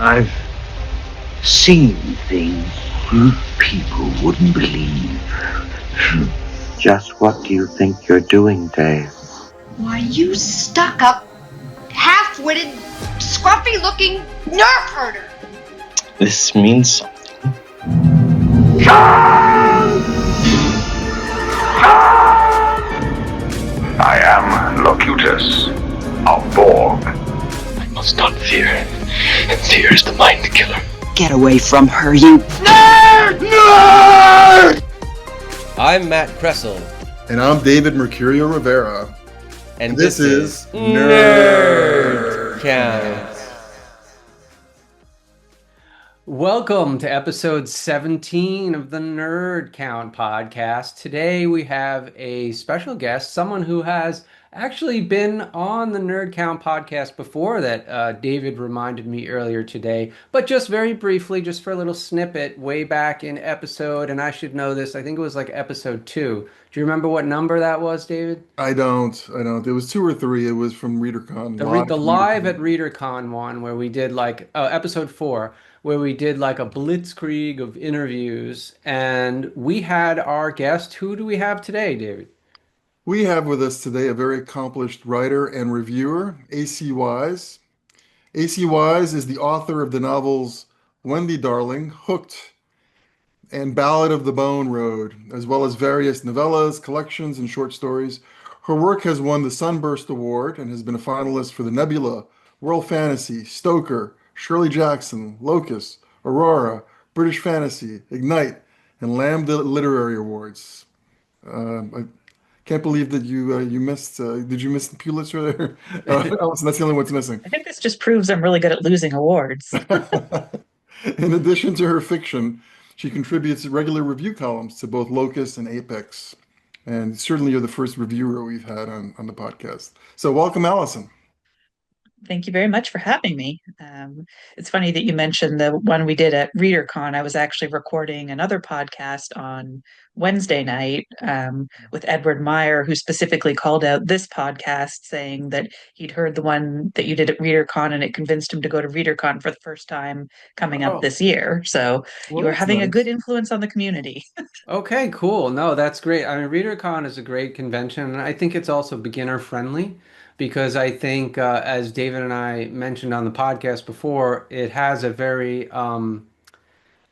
I've seen things you people wouldn't believe. Just what do you think you're doing, Dave? Why, you stuck-up, half-witted, scruffy-looking nerf herder! This means something. I am Locutus of Borg. I must not fear, and fear is the mind killer. Get away from her, you Nerd! Nerd! I'm Matt Kressel. And I'm David Mercurio Rivera. And this is Nerdcon. Welcome to episode 17 of the Nerd Count podcast. Today we have a special guest, someone who has actually been on the Nerd Count podcast before that David reminded me earlier today, but just very briefly, just for a little snippet, way back in episode, and I should know this, I think it was like episode 2. Do you remember what number that was, David? I don't. It was 2 or 3. It was from Readercon. The live at Readercon one where we did like, episode 4, where we did like a blitzkrieg of interviews, and we had our guest. Who do we have today, David? We have with us today a very accomplished writer and reviewer, A.C. Wise. A.C. Wise is the author of the novels Wendy Darling, Hooked, and Ballad of the Bone Road, as well as various novellas, collections, and short stories. Her work has won the Sunburst Award and has been a finalist for the Nebula, World Fantasy, Stoker, Shirley Jackson, Locus, Aurora, British Fantasy, Ignite, and Lambda Literary Awards. I can't believe that you missed. Did you miss the Pulitzer there? Alison, that's the only one that's missing. I think this just proves I'm really good at losing awards. In addition to her fiction, she contributes regular review columns to both Locus and Apex. And certainly you're the first reviewer we've had on the podcast. So welcome, Alison. Thank you very much for having me. It's funny that you mentioned the one we did at Readercon. I was actually recording another podcast on Wednesday night with Edward Meyer, who specifically called out this podcast, saying that he'd heard the one that you did at Readercon and it convinced him to go to Readercon for the first time coming up this year. So you are having a good influence on the community. Okay, cool. No, that's great. I mean, Readercon is a great convention, and I think it's also beginner friendly. Because I think, as David and I mentioned on the podcast before, it has a very kind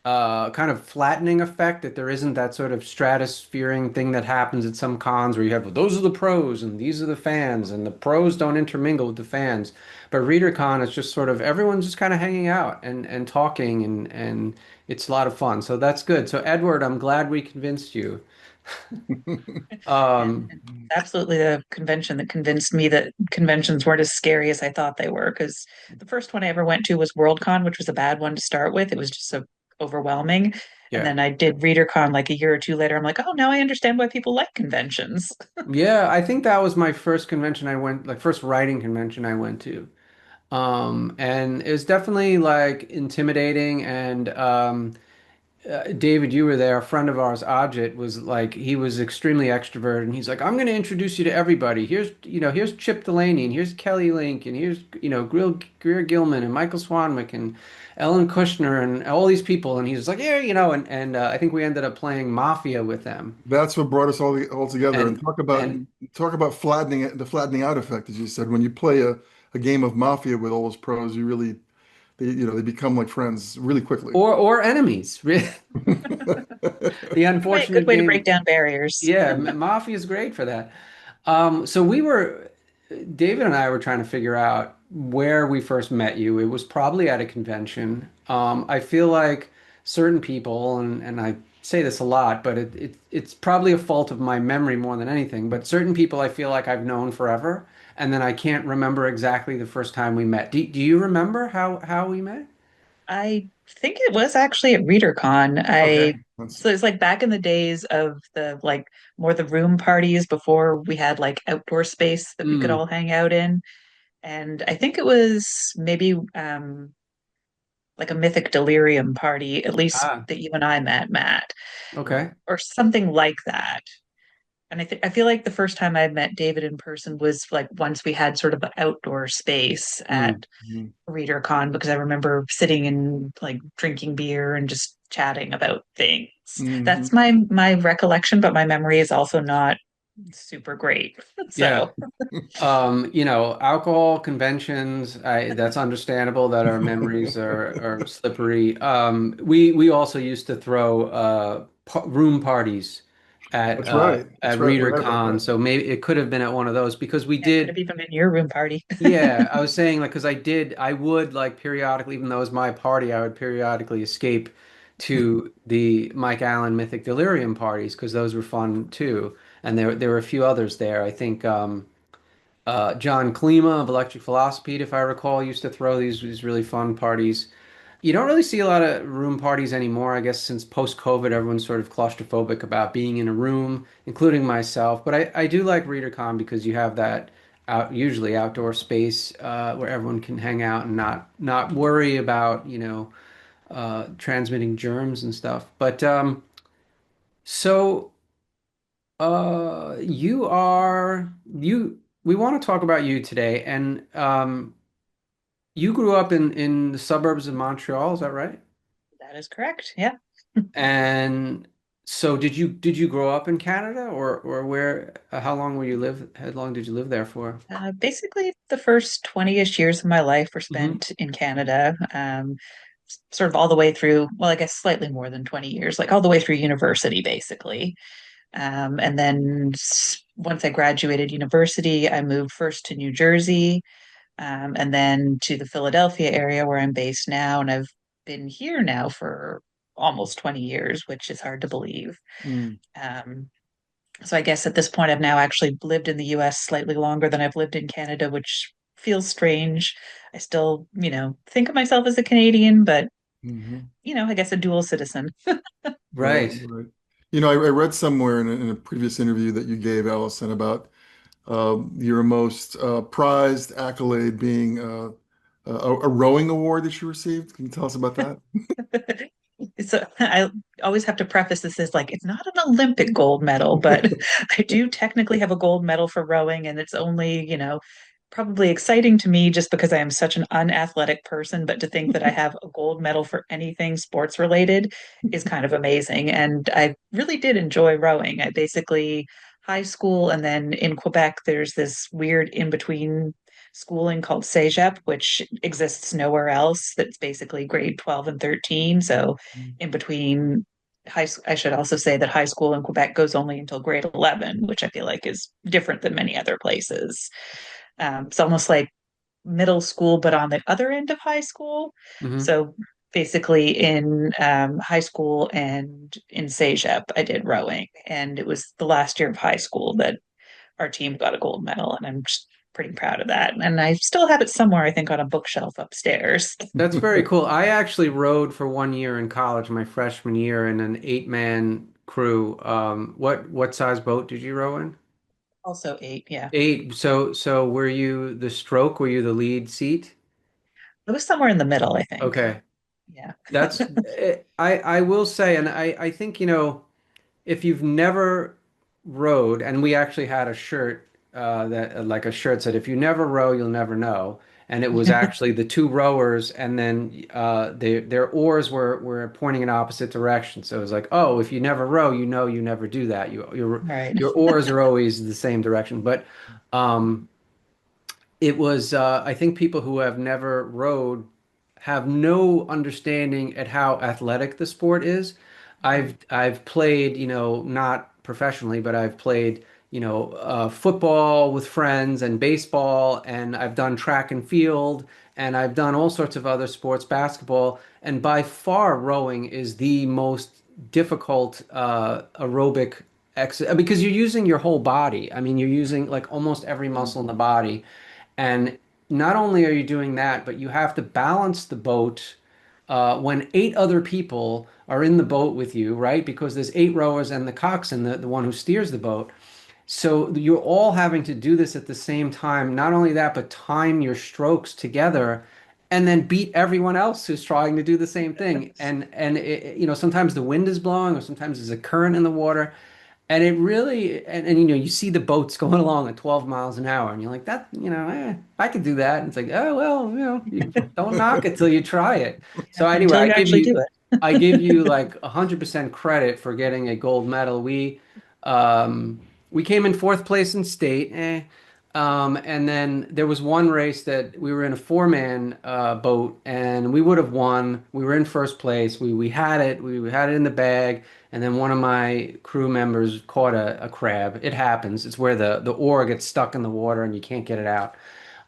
of flattening effect, that there isn't that sort of stratusphering thing that happens at some cons where you have, those are the pros and these are the fans, and the pros don't intermingle with the fans. But ReaderCon is just sort of, everyone's just kind of hanging out and talking, and it's a lot of fun. So that's good. So Edward, I'm glad we convinced you. Absolutely the convention that convinced me that conventions weren't as scary as I thought they were, because the first one I ever went to was Worldcon, which was a bad one to start with. It was just so overwhelming. Yeah. And then I did ReaderCon like a year or two later. I'm like, oh, now I understand why people like conventions. Yeah, I think that was my first convention I went, like first writing convention I went to. And it was definitely like intimidating, and David, you were there. A friend of ours, Ajit, was like, he was extremely extroverted, and he's like, I'm going to introduce you to everybody. Here's Chip Delaney, and here's Kelly Link, and here's, Greer Gilman, and Michael Swanwick, and Ellen Kushner, and all these people. And he's like, yeah, and I think we ended up playing Mafia with them. That's what brought us all together. And talk about flattening, the flattening out effect, as you said. When you play a game of Mafia with all those pros, you really, they become like friends really quickly, or enemies. The unfortunate good way to break down barriers. Yeah, Mafia is great for that. So David and I were trying to figure out where we first met you. It was probably at a convention. I feel like certain people, and I say this a lot, but it's probably a fault of my memory more than anything. But certain people I feel like I've known forever, and then I can't remember exactly the first time we met. Do you remember how we met? I think it was actually at ReaderCon. So it's like back in the days of the like more the room parties before we had like outdoor space that we could all hang out in. And I think it was maybe like a Mythic Delirium party, at least that you and I met, Matt. Okay. Or something like that. And I feel like the first time I met David in person was like once we had sort of an outdoor space Mm. at Readercon, because I remember sitting and like drinking beer and just chatting about things. Hmm. That's my recollection, but my memory is also not super great. Yeah. So Alcohol conventions, that's understandable that our memories are slippery. We also used to throw room parties That's right. at That's right. Right. Right. ReaderCon, Right. so maybe it could have been at one of those because we it could did. have even been your room party. Yeah, I was saying like because I would like periodically, even though it was my party, I would periodically escape to the Mike Allen Mythic Delirium parties because those were fun too, and there were a few others there. I think. John Klima of Electric Philosophy, if I recall, used to throw these really fun parties. You don't really see a lot of room parties anymore, I guess, since post-COVID, everyone's sort of claustrophobic about being in a room, including myself. But I do like ReaderCon because you have that usually outdoor space where everyone can hang out and not worry about, transmitting germs and stuff. But so you are you. We want to talk about you today, and you grew up in the suburbs of Montreal, is that right? That is correct. Yeah. And so did you grow up in Canada or where how long did you live there for? Basically, the first 20-ish years of my life were Hmm. spent in Canada, sort of all the way through, well, I guess slightly more than 20 years, like all the way through university, basically. And then once I graduated university, I moved first to New Jersey, and then to the Philadelphia area where I'm based now. And I've been here now for almost 20 years, which is hard to believe. Mm. Um, so I guess at this point, I've now actually lived in the US slightly longer than I've lived in Canada, which feels strange. I still, think of myself as a Canadian, but, Hmm. I guess a dual citizen. Right. Right. Right. I read somewhere in a previous interview that you gave Allison about your most prized accolade being a rowing award that you received. Can you tell us about that? So I always have to preface this as like, it's not an Olympic gold medal, but I do technically have a gold medal for rowing, and it's only, probably exciting to me just because I am such an unathletic person, but to think that I have a gold medal for anything sports related is kind of amazing. And I really did enjoy rowing. I basically high school and then in Quebec, there's this weird in between schooling called CEGEP, which exists nowhere else. That's basically grade 12 and 13. So in between I should also say that high school in Quebec goes only until grade 11, which I feel like is different than many other places. It's almost like middle school, but on the other end of high school. Hmm. So basically, in high school and in CEGEP, I did rowing, and it was the last year of high school that our team got a gold medal, and I'm just pretty proud of that. And I still have it somewhere, I think, on a bookshelf upstairs. That's very cool. I actually rowed for 1 year in college, my freshman year, in an 8-man crew. What size boat did you row in? Also, eight, yeah. Eight. So were you the stroke? Were you the lead seat? It was somewhere in the middle, I think. Okay. Yeah. I will say, and I think, if you've never rowed, and we actually had a shirt that like a shirt said, if you never row, you'll never know. And it was actually the two rowers, and then their oars were pointing in opposite directions. So it was like, oh, if you never row, you never do that. Right. Your oars are always the same direction. But um, it was I think people who have never rowed have no understanding at how athletic the sport is. I've played, not professionally, but I've played, football with friends and baseball, and I've done track and field, and I've done all sorts of other sports, basketball, and by far rowing is the most difficult aerobic because you're using your whole body. I mean, you're using like almost every muscle in the body. And not only are you doing that, but you have to balance the boat when eight other people are in the boat with you, right? Because there's eight rowers and the coxswain, the one who steers the boat. So you're all having to do this at the same time. Not only that, but time your strokes together and then beat everyone else who's trying to do the same thing. And sometimes the wind is blowing or sometimes there's a current in the water. And it really, and you know, you see the boats going along at 12 miles an hour, and you're like, that, you know, I could do that. And it's like, oh, well, you know, you don't knock it till you try it. So anyway, Until you actually do it. I give you like 100% credit for getting a gold medal. We came in fourth place in state, and then there was one race that we were in a four-man boat, and we would have won. We were in first place. We had it. We had it in the bag, and then one of my crew members caught a crab. It happens. It's where the oar gets stuck in the water and you can't get it out.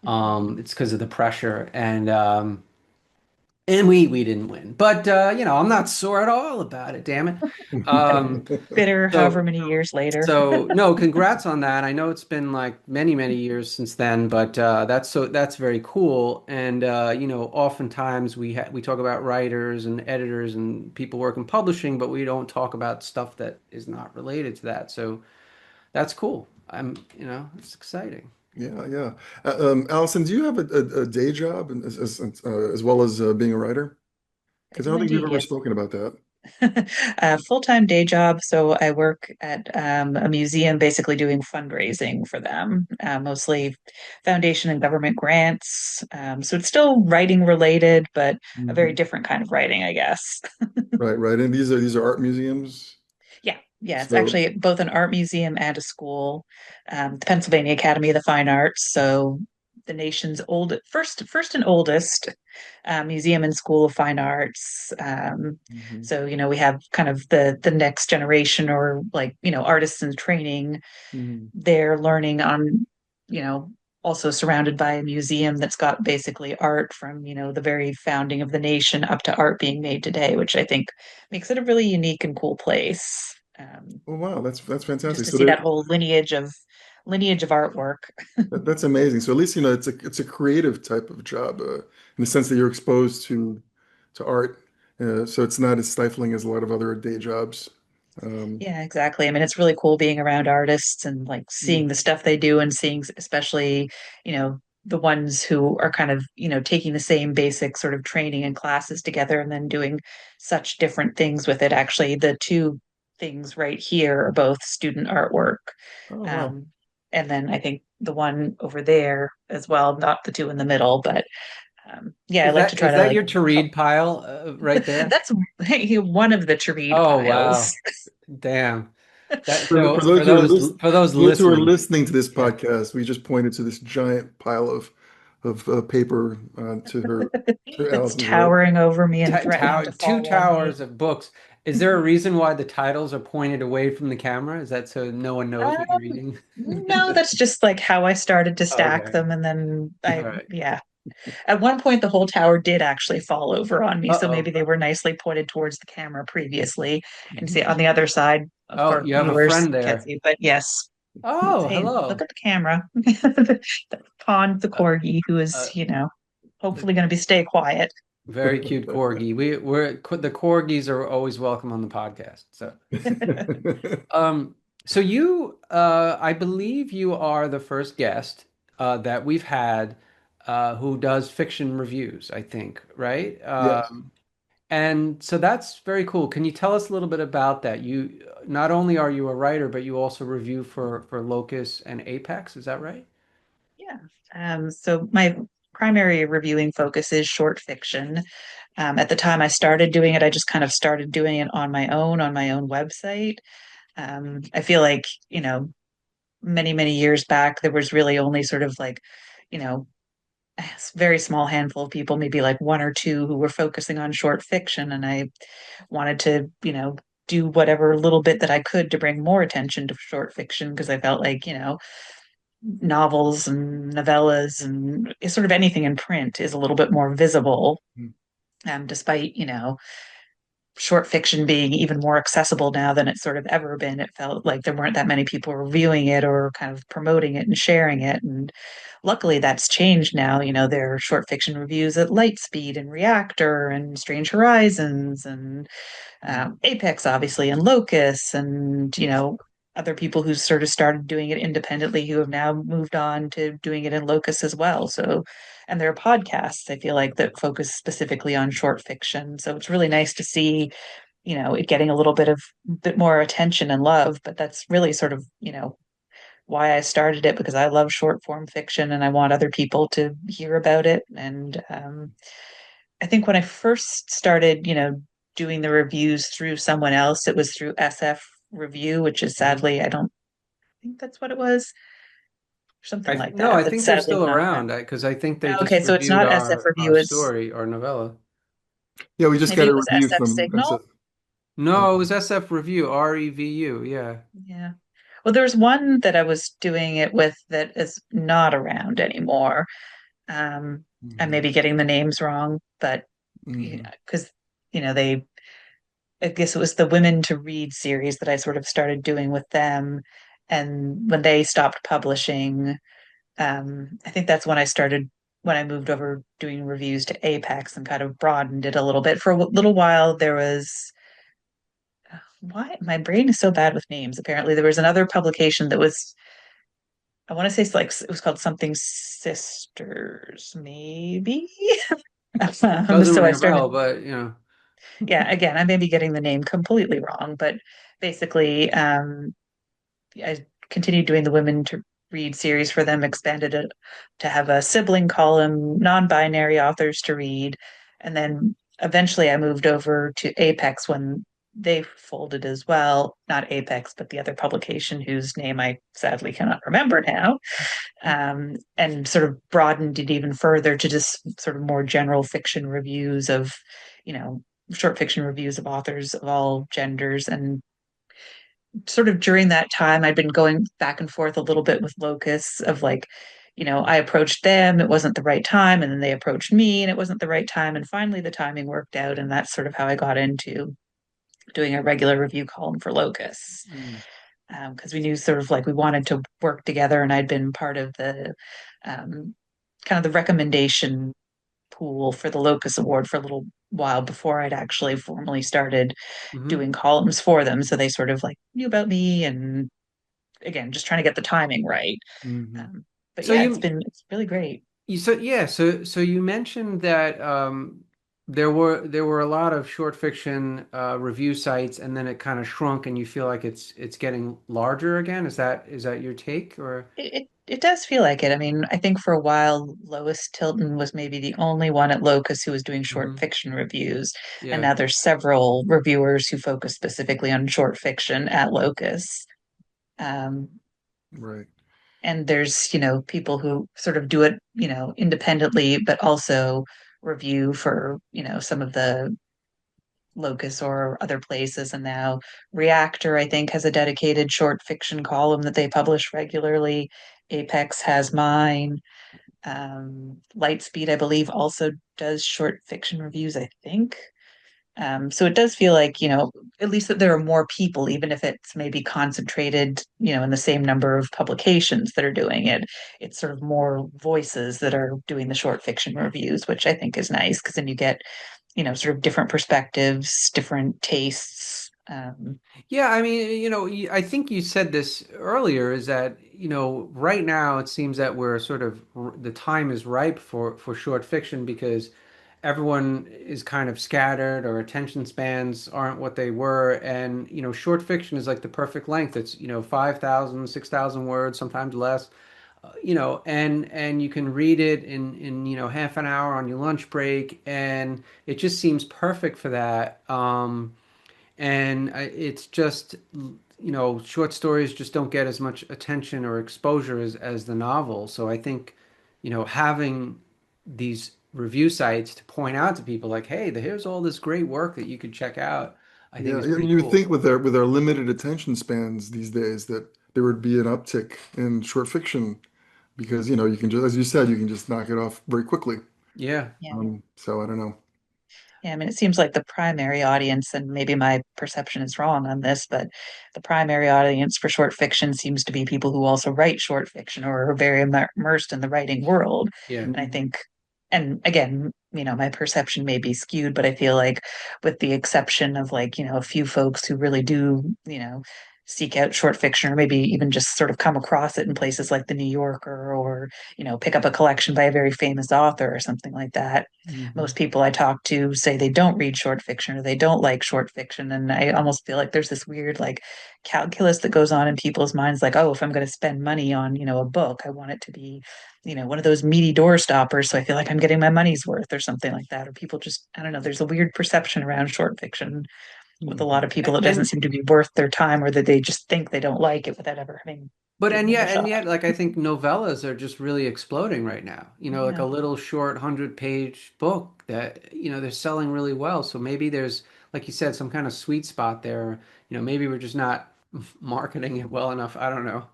It's because of the pressure, and we didn't win. But you know, I'm not sore at all about it. Damn it. Bitter, however So. many years later. So no, congrats on that. I know it's been like many, many years since then, but that's very cool. And you know, oftentimes we talk about writers and editors and people work in publishing, but we don't talk about stuff that is not related to that. So that's cool. You know, it's exciting. Yeah, yeah. Allison, do you have a day job as well as being a writer? I Because I do don't think we've indeed, ever yes. spoken about that. A full-time day job. So I work at a museum, basically doing fundraising for them, mostly foundation and government grants. So it's still writing related, but a very Mhm. different kind of writing, I guess. Right, right. And these are art museums. Yeah, yeah. It's So, actually both an art museum and a school, the Pennsylvania Academy of the Fine Arts. So the nation's first and oldest museum and school of fine arts. mhm, So we have kind of the next generation, or like artists in training. mhm. They're learning on you know also surrounded by a museum that's got basically art from the very founding of the nation up to art being made today, which I think makes it a really unique and cool place. Oh wow, that's Just fantastic. to So see there, that whole lineage of artwork. that's amazing. So at least it's a creative type of job in the sense that you're exposed to art. So it's not as stifling as a lot of other day jobs. Um, Yeah, exactly. I mean, it's really cool being around artists and like mm, seeing the stuff they do, and seeing especially, the ones who are kind of, taking the same basic sort of training and classes together and then doing such different things with it. Actually, the two things right here are both student artwork. oh wow. Um, and then I think the one over there as well, not the two in the middle, but yeah, I Is like to that try is to that like your to read pile right there? that's one of the to read Oh piles. wow, damn. That For so those who are for those those who are listening, listening to this yeah. podcast, we just pointed to this giant pile of paper to That's Allison's right. towering over me and threatening Tower, to two fall on me. towers of books. Is there a reason why the titles are pointed away from the camera? Is that so no one knows what you're Um, reading? no, that's just like how I started to stack Okay. them. And then All right. yeah. At one point, the whole tower did actually fall over on me. So Uh-oh. maybe they were nicely pointed towards the camera previously. And see on the other side, of Oh, course, you have a viewers friend can't there. see, but yes. Oh, Hey, look hello. at the camera. The Pond, the Uh, corgi, who is, uh, the hopefully going to be stay quiet. very cute corgi. The corgis are always welcome on the podcast. Um, so I believe you are the first guest that we've had who does fiction reviews, I think, right? Yes. And so that's very cool. Can you tell us a little bit about that? You not only are you a writer, but you also review for Locus and Apex. Is that right? Yeah. So my primary reviewing focus is short fiction. At the time I started doing it, I just kind of started doing it on my own website. I feel like, many, many years back, there was really only sort of like, you know, a very small handful of people, maybe like one or two, who were focusing on short fiction. And I wanted to, do whatever little bit that I could to bring more attention to short fiction, because I felt like, novels and novellas and sort of anything in print is a little bit more visible, despite short fiction being even more accessible now than it's sort of ever been. It felt like there weren't that many people reviewing it or kind of promoting it and sharing it. And luckily that's changed now. There are short fiction reviews at Lightspeed and Reactor and Strange Horizons and Apex, obviously, and Locus, and other people who sort of started doing it independently, who have now moved on to doing it in Locus as well. So, and there are podcasts, I feel like, that focus specifically on short fiction. So it's really nice to see it getting a little bit more attention and love. But that's really sort of, why I started it, because I love short form fiction and I want other people to hear about it. And I think when I first started, doing the reviews through someone else, it was through SF Review, which is sadly, I don't think that's what it was, or something like No, that. I But think they're sadly, still not. around because I think they just Okay, so it's reviewed not SF our Review, it's story, our novella. Yeah, we just maybe got it a was review SF from Signal. SF. No, it was SF Review, REVU. Yeah. Yeah. Well, there's one that I was doing it with that is not around anymore. I may Mhm. be getting the names wrong, but Mhm. because they, I guess it was the Women to Read series that I sort of started doing with them. And when they stopped publishing, I think that's when I moved over doing reviews to Apex and kind of broadened it a little bit. For a little while, there was, why my brain is so bad with names. Apparently, there was another publication that was, I want to say it's like, it was called something Sisters, maybe. Doesn't So ring I a bell, started, but yeah, again, I may be getting the name completely wrong, but basically, I continued doing the Women to Read series for them, expanded it to have a sibling column, non-binary authors to read, and then eventually I moved over to Apex when they folded as well. Not Apex, but the other publication whose name I sadly cannot remember now, and sort of broadened it even further to just sort of more general fiction reviews of, you know, short fiction reviews of authors of all genders. And sort of during that time, I'd been going back and forth a little bit with Locus of like, I approached them, it wasn't the right time, and then they approached me and it wasn't the right time. And finally the timing worked out. And that's sort of how I got into doing a regular review column for Locus. mm, Because we knew sort of like we wanted to work together, and I'd been part of the um, kind of the recommendation pool for the Locus Award for a little while before I'd actually formally started hmm. doing columns for them. So they sort of like knew about me, and again, just trying to get the timing right. Mhm. Um, but So yeah, it's really great. so you mentioned that there were a lot of short fiction review sites, and then it kind of shrunk, and you feel like it's getting larger again. Is that your take or? It does feel like it. I mean, I think for a while Lois Tilton was maybe the only one at Locus who was doing short Hmm. fiction reviews, and Yeah. now there's several reviewers who focus specifically on short fiction at Locus. Um, Right. and there's, people who sort of do it, independently, but also review for, some of the Locus or other places. And now Reactor, I think, has a dedicated short fiction column that they publish regularly. Apex has mine. Lightspeed, I believe, also does short fiction reviews, I think. So it does feel like, at least that there are more people, even if it's maybe concentrated, in the same number of publications that are doing it. It's sort of more voices that are doing the short fiction reviews, which I think is nice because then you get, sort of different perspectives, different tastes. Yeah, I mean, I think you said this earlier is that, right now it seems that we're sort of the time is ripe for short fiction because everyone is kind of scattered or attention spans aren't what they were. And, short fiction is like the perfect length. It's, 5,000, 6,000 words, sometimes less. And you can read it in half an hour on your lunch break, and it just seems perfect for that. And it's just, short stories just don't get as much attention or exposure as the novel. So I think, having these review sites to point out to people like, hey, here's all this great work that you could check out, I think Yeah, is I pretty mean, you would cool. think with our limited attention spans these days that there would be an uptick in short fiction because you can just, as you said, you can just knock it off very quickly. Yeah. Yeah. So I don't know. Yeah, I mean, it seems like the primary audience, and maybe my perception is wrong on this, but the primary audience for short fiction seems to be people who also write short fiction or are very immersed in the writing world. Yeah. And I Mhm. think, and again, my perception may be skewed, but I feel like with the exception of like, a few folks who really do, seek out short fiction or maybe even just sort of come across it in places like the New Yorker or, pick up a collection by a very famous author or something like that. Hmm. Most people I talk to say they don't read short fiction or they don't like short fiction. And I almost feel like there's this weird like calculus that goes on in people's minds, like, oh, if I'm going to spend money on, a book, I want it to be, one of those meaty door stoppers. So I feel like I'm getting my money's worth or something like that. Or people just, I don't know, there's a weird perception around short fiction with a lot of people. It doesn't And seem to be worth their time or that they just think they don't like it without ever having but given it a and shot. yet, like I think novellas are just really exploding right now. Like a Yeah. little short 100-page book that, they're selling really well. So maybe there's, like you said, some kind of sweet spot there. Maybe we're just not marketing it well enough. I don't know.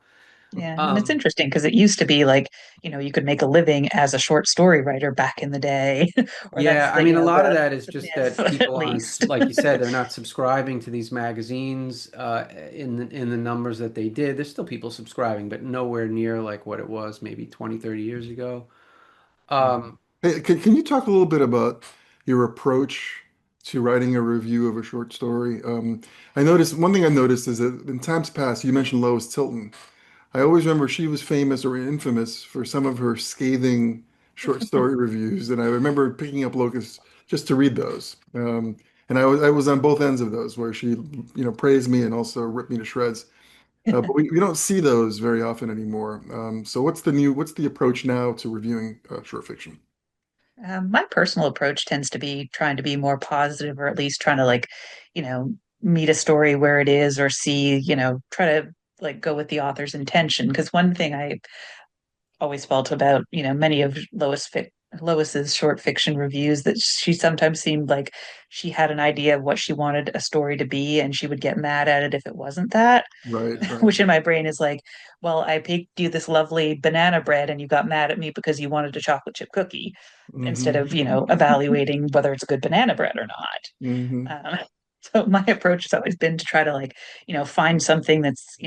Yeah, and it's Um, interesting because it used to be like, you could make a living as a short story writer back in the day, or yeah, that's I the, mean, a lot of that is the just myth that at people aren't, least. like you said, they're not subscribing to these magazines in the numbers that they did. There's still people subscribing, but nowhere near like what it was maybe 20, 30 years ago. Mhm. Um, Hey, can you talk a little bit about your approach to writing a review of a short story? I noticed one thing I noticed is that in times past, you mentioned Lois Tilton. I always remember she was famous or infamous for some of her scathing short story reviews, and I remember picking up Locus just to read those. And I was on both ends of those, where she, praised me and also ripped me to shreds. But we don't see those very often anymore. So what's the approach now to reviewing short fiction? My personal approach tends to be trying to be more positive, or at least trying to like, you know, meet a story where it is, or see, try to like go with the author's intention. Because one thing I always felt about many of Lois's short fiction reviews that she sometimes seemed like she had an idea of what she wanted a story to be, and she would get mad at it if it wasn't that. Right, right. Which in my brain is like, well, I baked you this lovely banana bread, and you got mad at me because you wanted a chocolate chip cookie instead Hmm. of evaluating whether it's a good banana bread or Hmm. not. So my approach has always been to try to like find something that's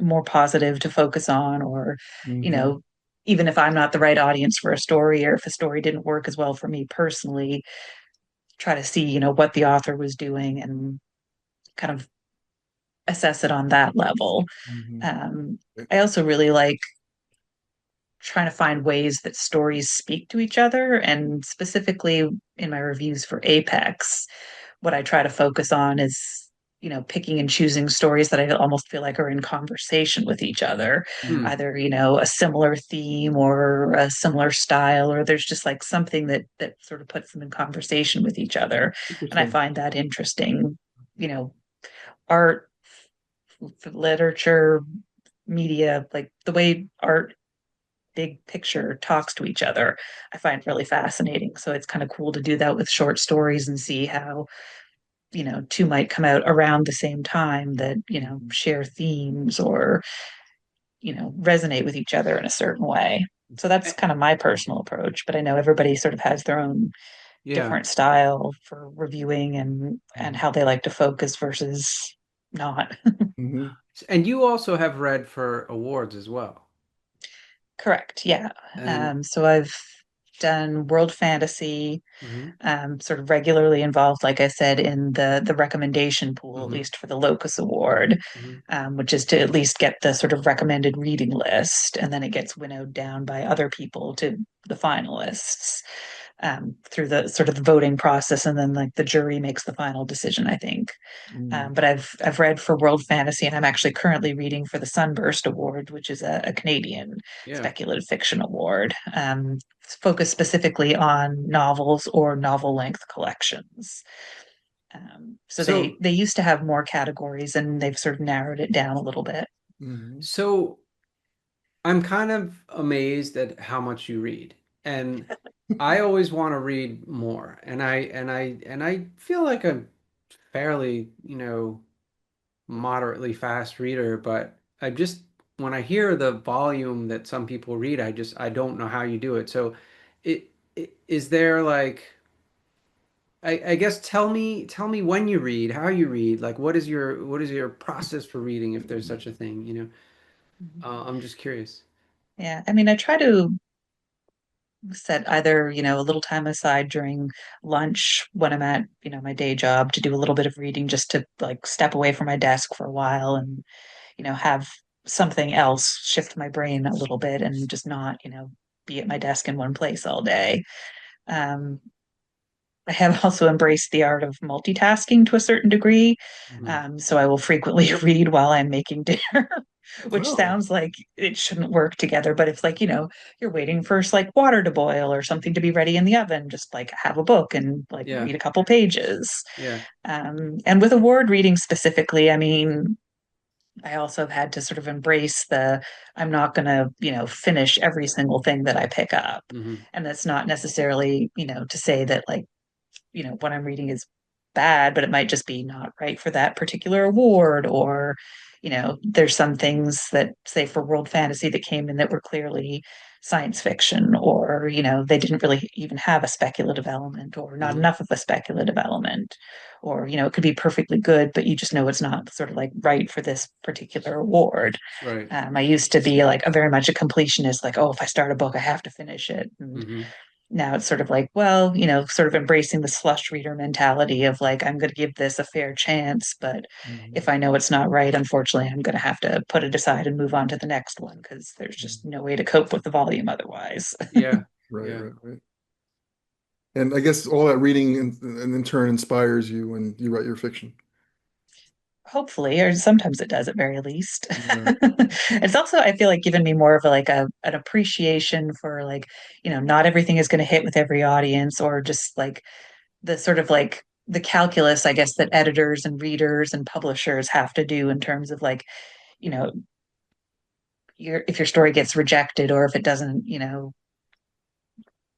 more positive to focus on, or you Hmm. know even if I'm not the right audience for a story, or if a story didn't work as well for me personally, try to see, what the author was doing and kind of assess it on that level. Hmm. Um, I also really like trying to find ways that stories speak to each other. And specifically in my reviews for Apex, what I try to focus on is, picking and choosing stories that I almost feel like are in conversation with each other, hmm. either, a similar theme or a similar style, or there's just like something that sort of puts them in conversation with each other. And I Interesting. find that interesting. You know, art, literature, media, like the way art big picture talks to each other, I find really fascinating. So it's kind of cool to do that with short stories and see how, two might come out around the same time that, share themes or, resonate with each other in a certain way. So that's Eh, kind of my personal approach, but I know everybody sort of has their own yeah. different style for reviewing and how they like to focus versus not. Hmm. And you also have read for awards as well. Correct. Yeah. And So I've done world fantasy, hmm sort of regularly involved, like I said, in the recommendation pool, at hmm least for the Locus Award, hmm which is to at least get the sort of recommended reading list, and then it gets winnowed down by other people to the finalists through the sort of the voting process, and then like the jury makes the final decision, I think. But I've read for World Fantasy, and I'm actually currently reading for the Sunburst Award, which is a Canadian Yeah. speculative fiction award, focused specifically on novels or novel length collections. So So they used to have more categories, and they've sort of narrowed it down a little bit. Hmm. so I'm kind of amazed at how much you read. And I always want to read more. And I feel like a fairly, moderately fast reader, but I just when I hear the volume that some people read, I don't know how you do it. So is there like I guess tell me when you read, how you read, like what is your process for reading if there's such a thing? I'm just curious. Yeah, I mean, I try to set either, a little time aside during lunch when I'm at, my day job to do a little bit of reading just to like step away from my desk for a while and, have something else shift my brain a little bit and just not, be at my desk in one place all day. Um, I have also embraced the art of multitasking to a certain degree. So I will frequently read while I'm making dinner, which Oh, sounds like it shouldn't work together. But if like, you're waiting for like water to boil or something to be ready in the oven, just like have a book and like Yeah. read a couple pages. Yeah. And with award reading specifically, I mean, I also have had to sort of embrace I'm not going to, finish every single thing that I pick up. Hmm. And that's not necessarily, to say that like what I'm reading is bad, but it might just be not right for that particular award. Or, there's some things that, say, for world fantasy that came in that were clearly science fiction, or, they didn't really even have a speculative element or not Hmm. enough of a speculative element. Or, it could be perfectly good, but you just know it's not sort of like right for this particular award. Right. I used to be like a very much a completionist, like, oh, if I start a book, I have to finish it. And Hmm. now it's sort of like, well, sort of embracing the slush reader mentality of like, I'm going to give this a fair chance, but if I know it's not right, unfortunately, I'm going to have to put it aside and move on to the next one because there's just no way to cope with the volume otherwise. Yeah. right, Yeah. right, right. And I guess all that reading and in turn inspires you when you write your fiction. Hopefully, or sometimes it does at very least. Yeah. It's also, I feel like, given me more of a, like an appreciation for like, not everything is going to hit with every audience, or just like the sort of like the calculus, I guess, that editors and readers and publishers have to do in terms of like, you know, if your story gets rejected or if it doesn't,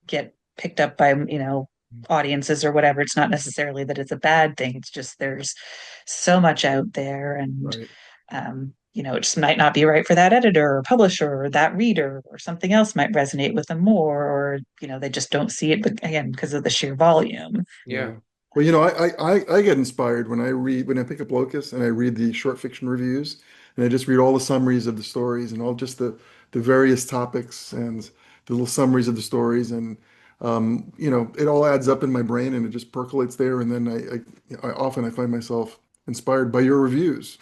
get picked up by, audiences or whatever. It's not necessarily that it's a bad thing. It's just there's so much out there, and Right. it just might not be right for that editor or publisher or that reader, or something else might resonate with them more, or they just don't see it, but again, because of the sheer volume. Yeah. Yeah. Well, I get inspired when when I pick up Locus and I read the short fiction reviews and I just read all the summaries of the stories and all just the various topics and the little summaries of the stories. And, it all adds up in my brain and it just percolates there. And then I often I find myself inspired by your reviews.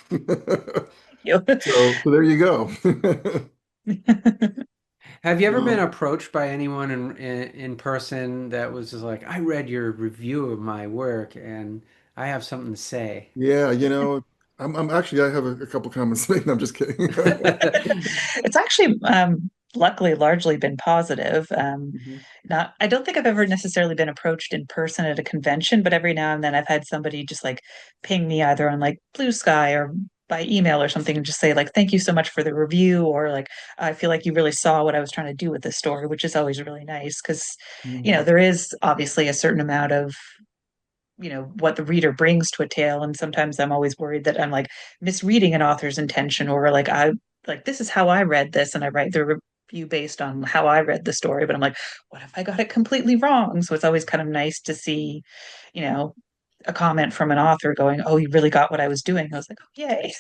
You. So there you go. Have you ever been Well, approached by anyone in person that was just like, I read your review of my work and I have something to say? yeah, I'm actually I have a couple comments to make. No, I'm just kidding. It's actually luckily largely been positive. Mhm. Not, I don't think I've ever necessarily been approached in person at a convention, but every now and then I've had somebody just like ping me either on like Blue Sky or by email or something and just say like, thank you so much for the review, or like, I feel like you really saw what I was trying to do with this story, which is always really nice because Mhm. there is obviously a certain amount of what the reader brings to a tale, and sometimes I'm always worried that I'm like misreading an author's intention, or like I like this is how I read this and I write the review based on how I read the story, but I'm like, what if I got it completely wrong? So it's always kind of nice to see you know a comment from an author going, oh, you really got what I was doing. I was like, oh, yay.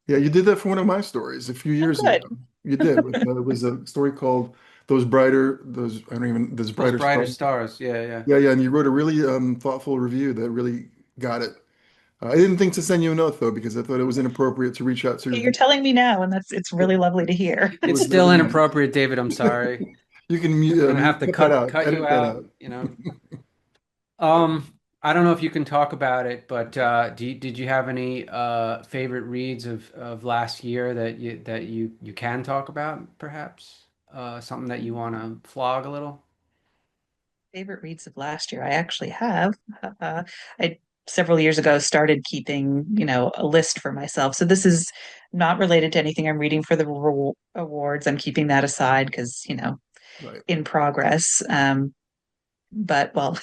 Yeah, you did that for one of my stories a few Oh, years good. ago. You did. It was a story called those I don't even those Those brighter brighter stars. stars. Yeah, yeah. Yeah, yeah, and you wrote a really thoughtful review that really got it. I didn't think to send you a note though because I thought it was inappropriate to reach out to You're telling me now, and it's really lovely to hear. it It's was still very nice. inappropriate, David. I'm sorry. You can I'm gonna have to cut that out, cut you edit that out, out. you know. I don't know if you can talk about it, but did you have any favorite reads of last year that you can talk about, perhaps? Something that you want to flog a little? Favorite reads of last year. I actually have. Uh, I several years ago started keeping, a list for myself. So this is not related to anything I'm reading for the awards. I'm keeping that aside because, Right. in progress. But well,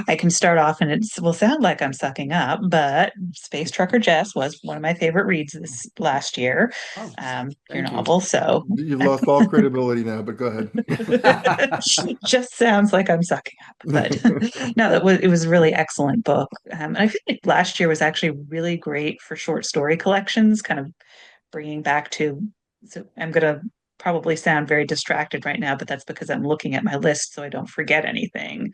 I can start off and it will sound like I'm sucking up, but Space Trucker Jess was one of my favorite reads this last year, Oh, your thank you. novel. So You've lost all credibility now, but go ahead. just sounds like I'm sucking up, but no, it was a really excellent book. And I feel like last year was actually really great for short story collections, kind of bringing back to. So I'm gonna probably sound very distracted right now, but that's because I'm looking at my list so I don't forget anything.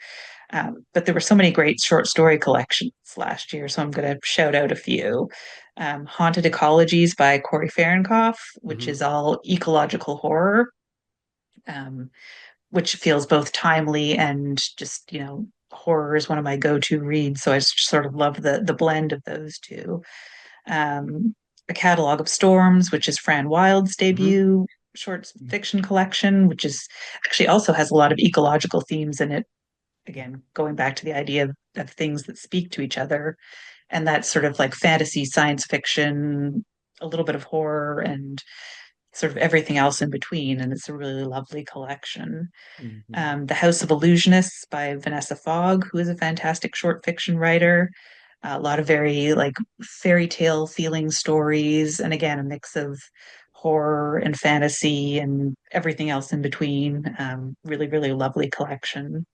But there were so many great short story collections last year, so I'm going to shout out a few. Haunted Ecologies by Corey Fahrenkopf, which Hmm. is all ecological horror, um, which feels both timely and just, horror is one of my go-to reads. So I sort of love the blend of those two. A Catalog of Storms, which is Fran Wild's Hmm. debut short fiction collection, which is actually also has a lot of ecological themes in it. Again, going back to the idea of things that speak to each other, and that's sort of like fantasy, science fiction, a little bit of horror, and sort of everything else in between. And it's a really lovely collection. Hmm. The House of Illusionists by Vanessa Fogg, who is a fantastic short fiction writer. A lot of very like fairy tale feeling stories, and again, a mix of horror and fantasy and everything else in between. Really, really lovely collection.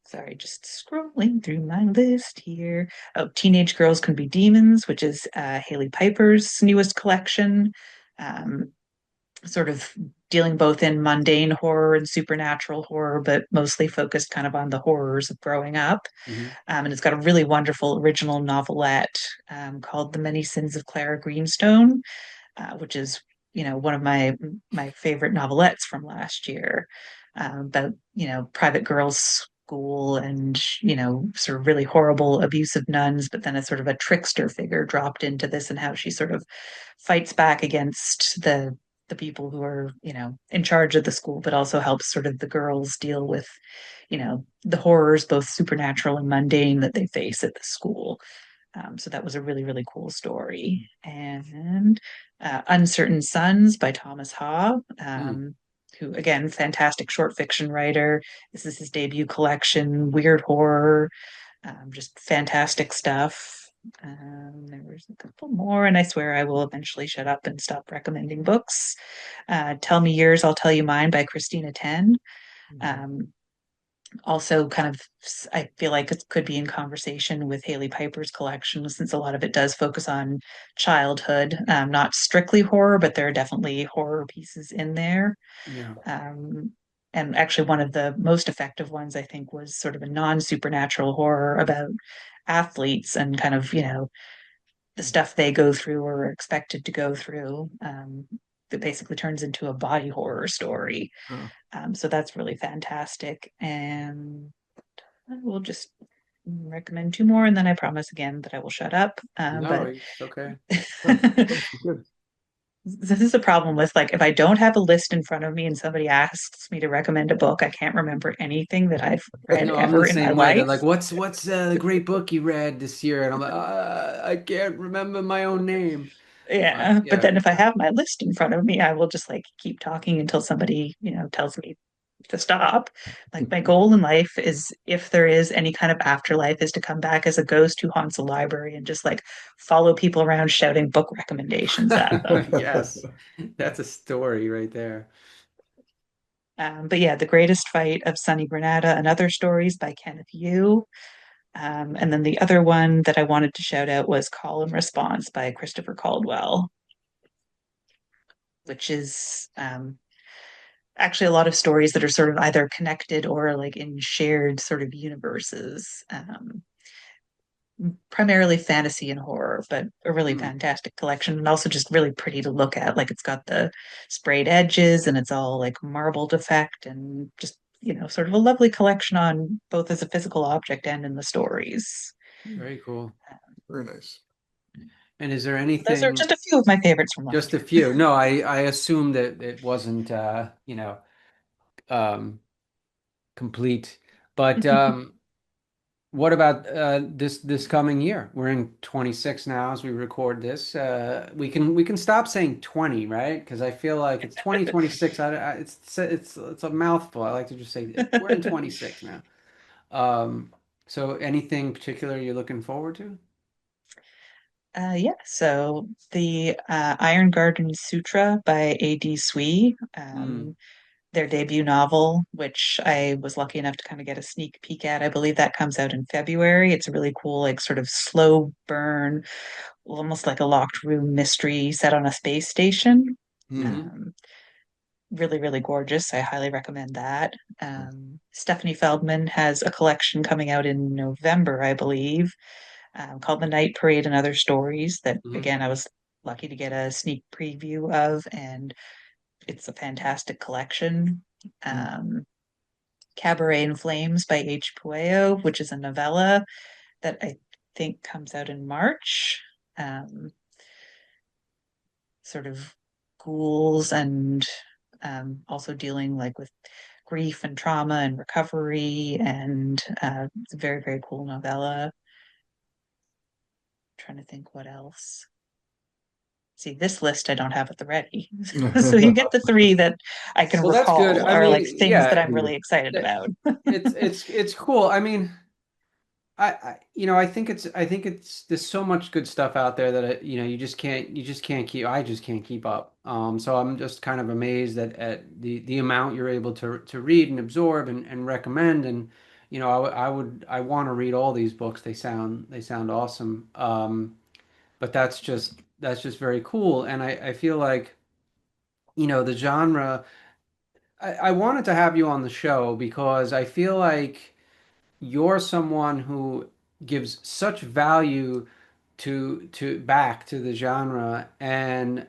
Sorry, just scrolling through my list here. Oh, Teenage Girls Can Be Demons, which is Haley Piper's newest collection. Um, Sort of dealing both in mundane horror and supernatural horror, but mostly focused kind of on the horrors of growing up. Hmm. And it's got a really wonderful original novelette called The Many Sins of Clara Greenstone, which is, one of my favorite novelettes from last year, about, private girls' school and, sort of really horrible abusive nuns, but then a sort of a trickster figure dropped into this and how she sort of fights back against the people who are, in charge of the school, but also helps sort of the girls deal with, the horrors, both supernatural and mundane, that they face at the school. So that was a really, really cool story. And Uncertain Suns by Thomas Ha, Mm. who, again, fantastic short fiction writer. This is his debut collection, weird horror, just fantastic stuff. There was a couple more, and I swear I will eventually shut up and stop recommending books. Tell Me Yours, I'll Tell You Mine by Christina Ten. Um, Also kind of, I feel like it could be in conversation with Haley Piper's collection, since a lot of it does focus on childhood, not strictly horror, but there are definitely horror pieces in there. Yeah. um, and actually one of the most effective ones, I think, was sort of a non-supernatural horror about athletes and kind of, the stuff they go through or are expected to go through, that basically turns into a body horror story. Huh. So that's really fantastic. And I will just recommend two more, and then I promise again that I will shut up. No, But it's okay. Huh. Good. this is a problem with, like, if I don't have a list in front of me and somebody asks me to recommend a book, I can't remember anything that I've read No, I'm the ever in my same way. They're life. like, "What's the great book you read this year?" And I'm like, "I can't remember my own name." But Yeah, but yeah, then if I have my list in front of me, I will just like keep talking until somebody, tells me to stop. Like, my goal in life is, if there is any kind of afterlife, is to come back as a ghost who haunts a library and just like follow people around shouting book recommendations at them. yes, that's a story right there. But yeah, The Greatest Fight of Sunny Granada and Other Stories by Kenneth Yu. And then the other one that I wanted to shout out was Call and Response by Christopher Caldwell, which is actually a lot of stories that are sort of either connected or like in shared sort of universes. Primarily fantasy and horror, but a really Hmm. fantastic collection, and also just really pretty to look at. Like, it's got the sprayed edges and it's all like marbled effect, and just, sort of a lovely collection on both as a physical object and in the stories. Very cool. Very nice. And is there Those are anything, just a few of my favorites from last just a year. few? No, I assumed that it wasn't um complete. But what about this coming year? We're in 26 now as we record this. We can stop saying 20, right? Because I feel like it's 2026. It's a mouthful. I like to just say we're in 26 now. So anything particular you're looking forward to? Yeah, so the Iron Garden Sutra by A.D. Sui, Mm. their debut novel, which I was lucky enough to kind of get a sneak peek at. I believe that comes out in February. It's a really cool, like, sort of slow burn, almost like a locked room mystery set on a space station. Hmm. Hmm. Um, really, really gorgeous. I highly recommend that. Stephanie Feldman has a collection coming out in November, I believe, called The Night Parade and Other Stories that, Mhm. again, I was lucky to get a sneak preview of, and it's a fantastic collection. Um, Cabaret in Flames by H. Pueo, which is a novella that I think comes out in March. Um, sort of ghouls and also dealing like with grief and trauma and recovery, and it's a very, very cool novella. Trying to think what else. See, this list I don't have at the ready. So you get the three that I can Well, that's good. recall I are like mean, things that yeah, I'm really excited that- about. it's cool. I mean, I think it's there's so much good stuff out there that you just can't keep I just can't keep up. So I'm just kind of amazed at the amount you're able to read and absorb and recommend. And I want to read all these books. They sound awesome. But that's just very cool. And I feel like the genre. I wanted to have you on the show because I feel like you're someone who gives such value to back to the genre, and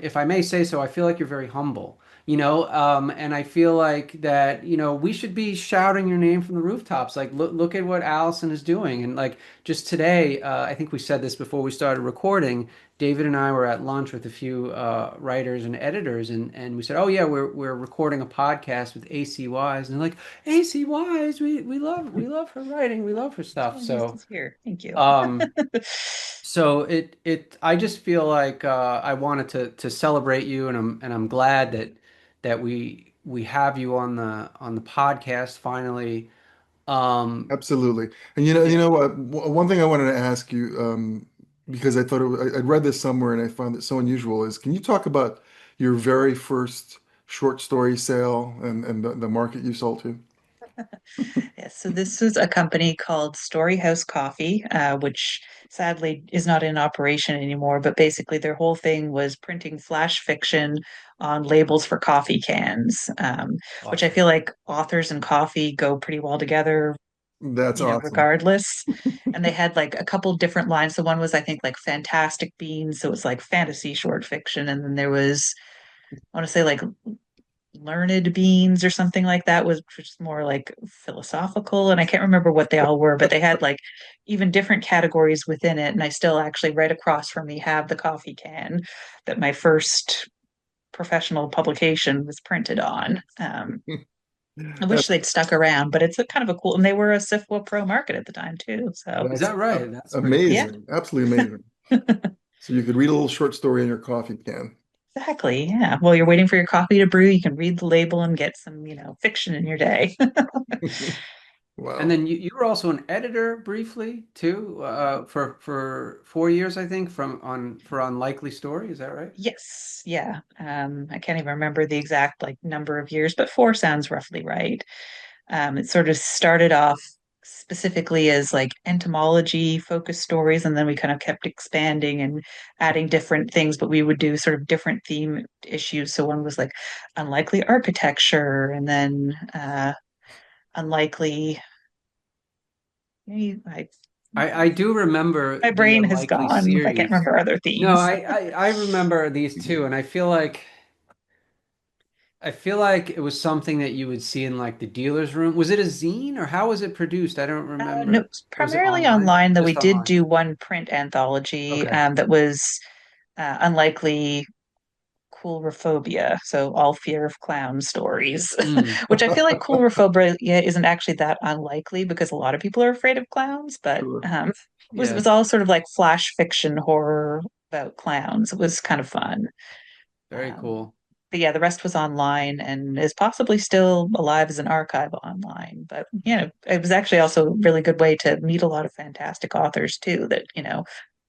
if I may say so, I feel like you're very humble, and I feel like that we should be shouting your name from the rooftops. Like, look at what Allison is doing, and like just today, I think we said this before we started recording. David and I were at lunch with a few writers and editors, and we said, "Oh yeah, we're recording a podcast with ACYs," and they're like, ACYs, we love her writing, we love her stuff. Oh, nice So, to hear. Thank you. um, so I just feel like I wanted to celebrate you, and I'm glad that we have you on the podcast finally. Um, Absolutely. And yeah, what? One thing I wanted to ask you, because I thought I'd read this somewhere and I found it so unusual, is can you talk about your very first short story sale and the market you sold to? Yes, so this was a company called Story House Coffee, which sadly is not in operation anymore. But basically, their whole thing was printing flash fiction on labels for coffee cans, which I awesome. feel like authors and coffee go pretty well together, That's awesome. regardless. And they had like a couple different lines. So one was, I think, like Fantastic Beans. So it was like fantasy short fiction. And then there was, I want to say, like learned beans or something like that, was which is more like philosophical, and I can't remember what they all were, but they had like even different categories within it. And I still actually, right across from me, have the coffee can that my first professional publication was printed on. I wish That's they'd stuck around, but it's a kind of a cool, and they were a SIFWA Pro market at the time too, so Is that's that right? That's pretty yeah. cool. amazing. Absolutely amazing. So you could read a little short story in your coffee can. Exactly, yeah. While you're waiting for your coffee to brew, you can read the label and get some, fiction in your day. And Wow. then you were also an editor briefly too, for 4 years, I think, for Unlikely Story. Is that right? Yes, yeah. I can't even remember the exact like number of years, but four sounds roughly right. It sort of started off specifically as like entomology focused stories, and then we kind of kept expanding and adding different things, but we would do sort of different theme issues. So one was like unlikely architecture, and then unlikely. I, I do remember my the brain has Unlikely gone. I can't series. remember other No, themes. I remember these two, and I feel like it was something that you would see in like the dealer's room. Was it a zine or how was it produced? I don't No, remember. it's Was it primarily online? online, though we Just did online. do one print anthology Okay. that was unlikely coulrophobia, so all fear of clown stories, Mm, which I feel like coulrophobia isn't actually that unlikely because a lot of people are afraid of clowns, but Sure. it yeah, was all sort of like flash fiction horror about clowns. It was kind of fun. very Um, cool. but yeah, the rest was online and is possibly still alive as an archive online. But it was actually also a really good way to meet a lot of fantastic authors too. That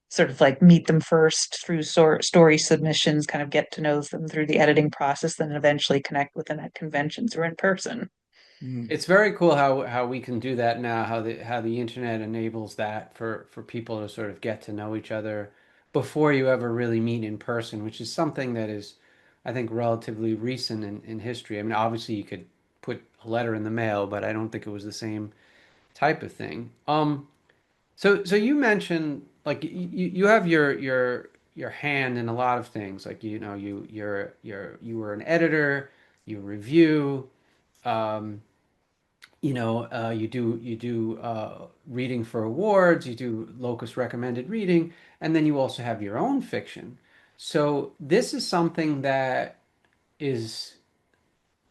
sort of like meet them first through story submissions, kind of get to know them through the editing process, then eventually connect with them at conventions or in person. Mm. It's very cool how we can do that now, how the internet enables that for people to sort of get to know each other before you ever really meet in person, which is something that is I think, relatively recent in history. I mean, obviously you could put a letter in the mail, but I don't think it was the same type of thing. So you mentioned like you have your hand in a lot of things. Like you were an editor, you review, um, you do reading for awards, you do Locus recommended reading, and then you also have your own fiction. So this is something that is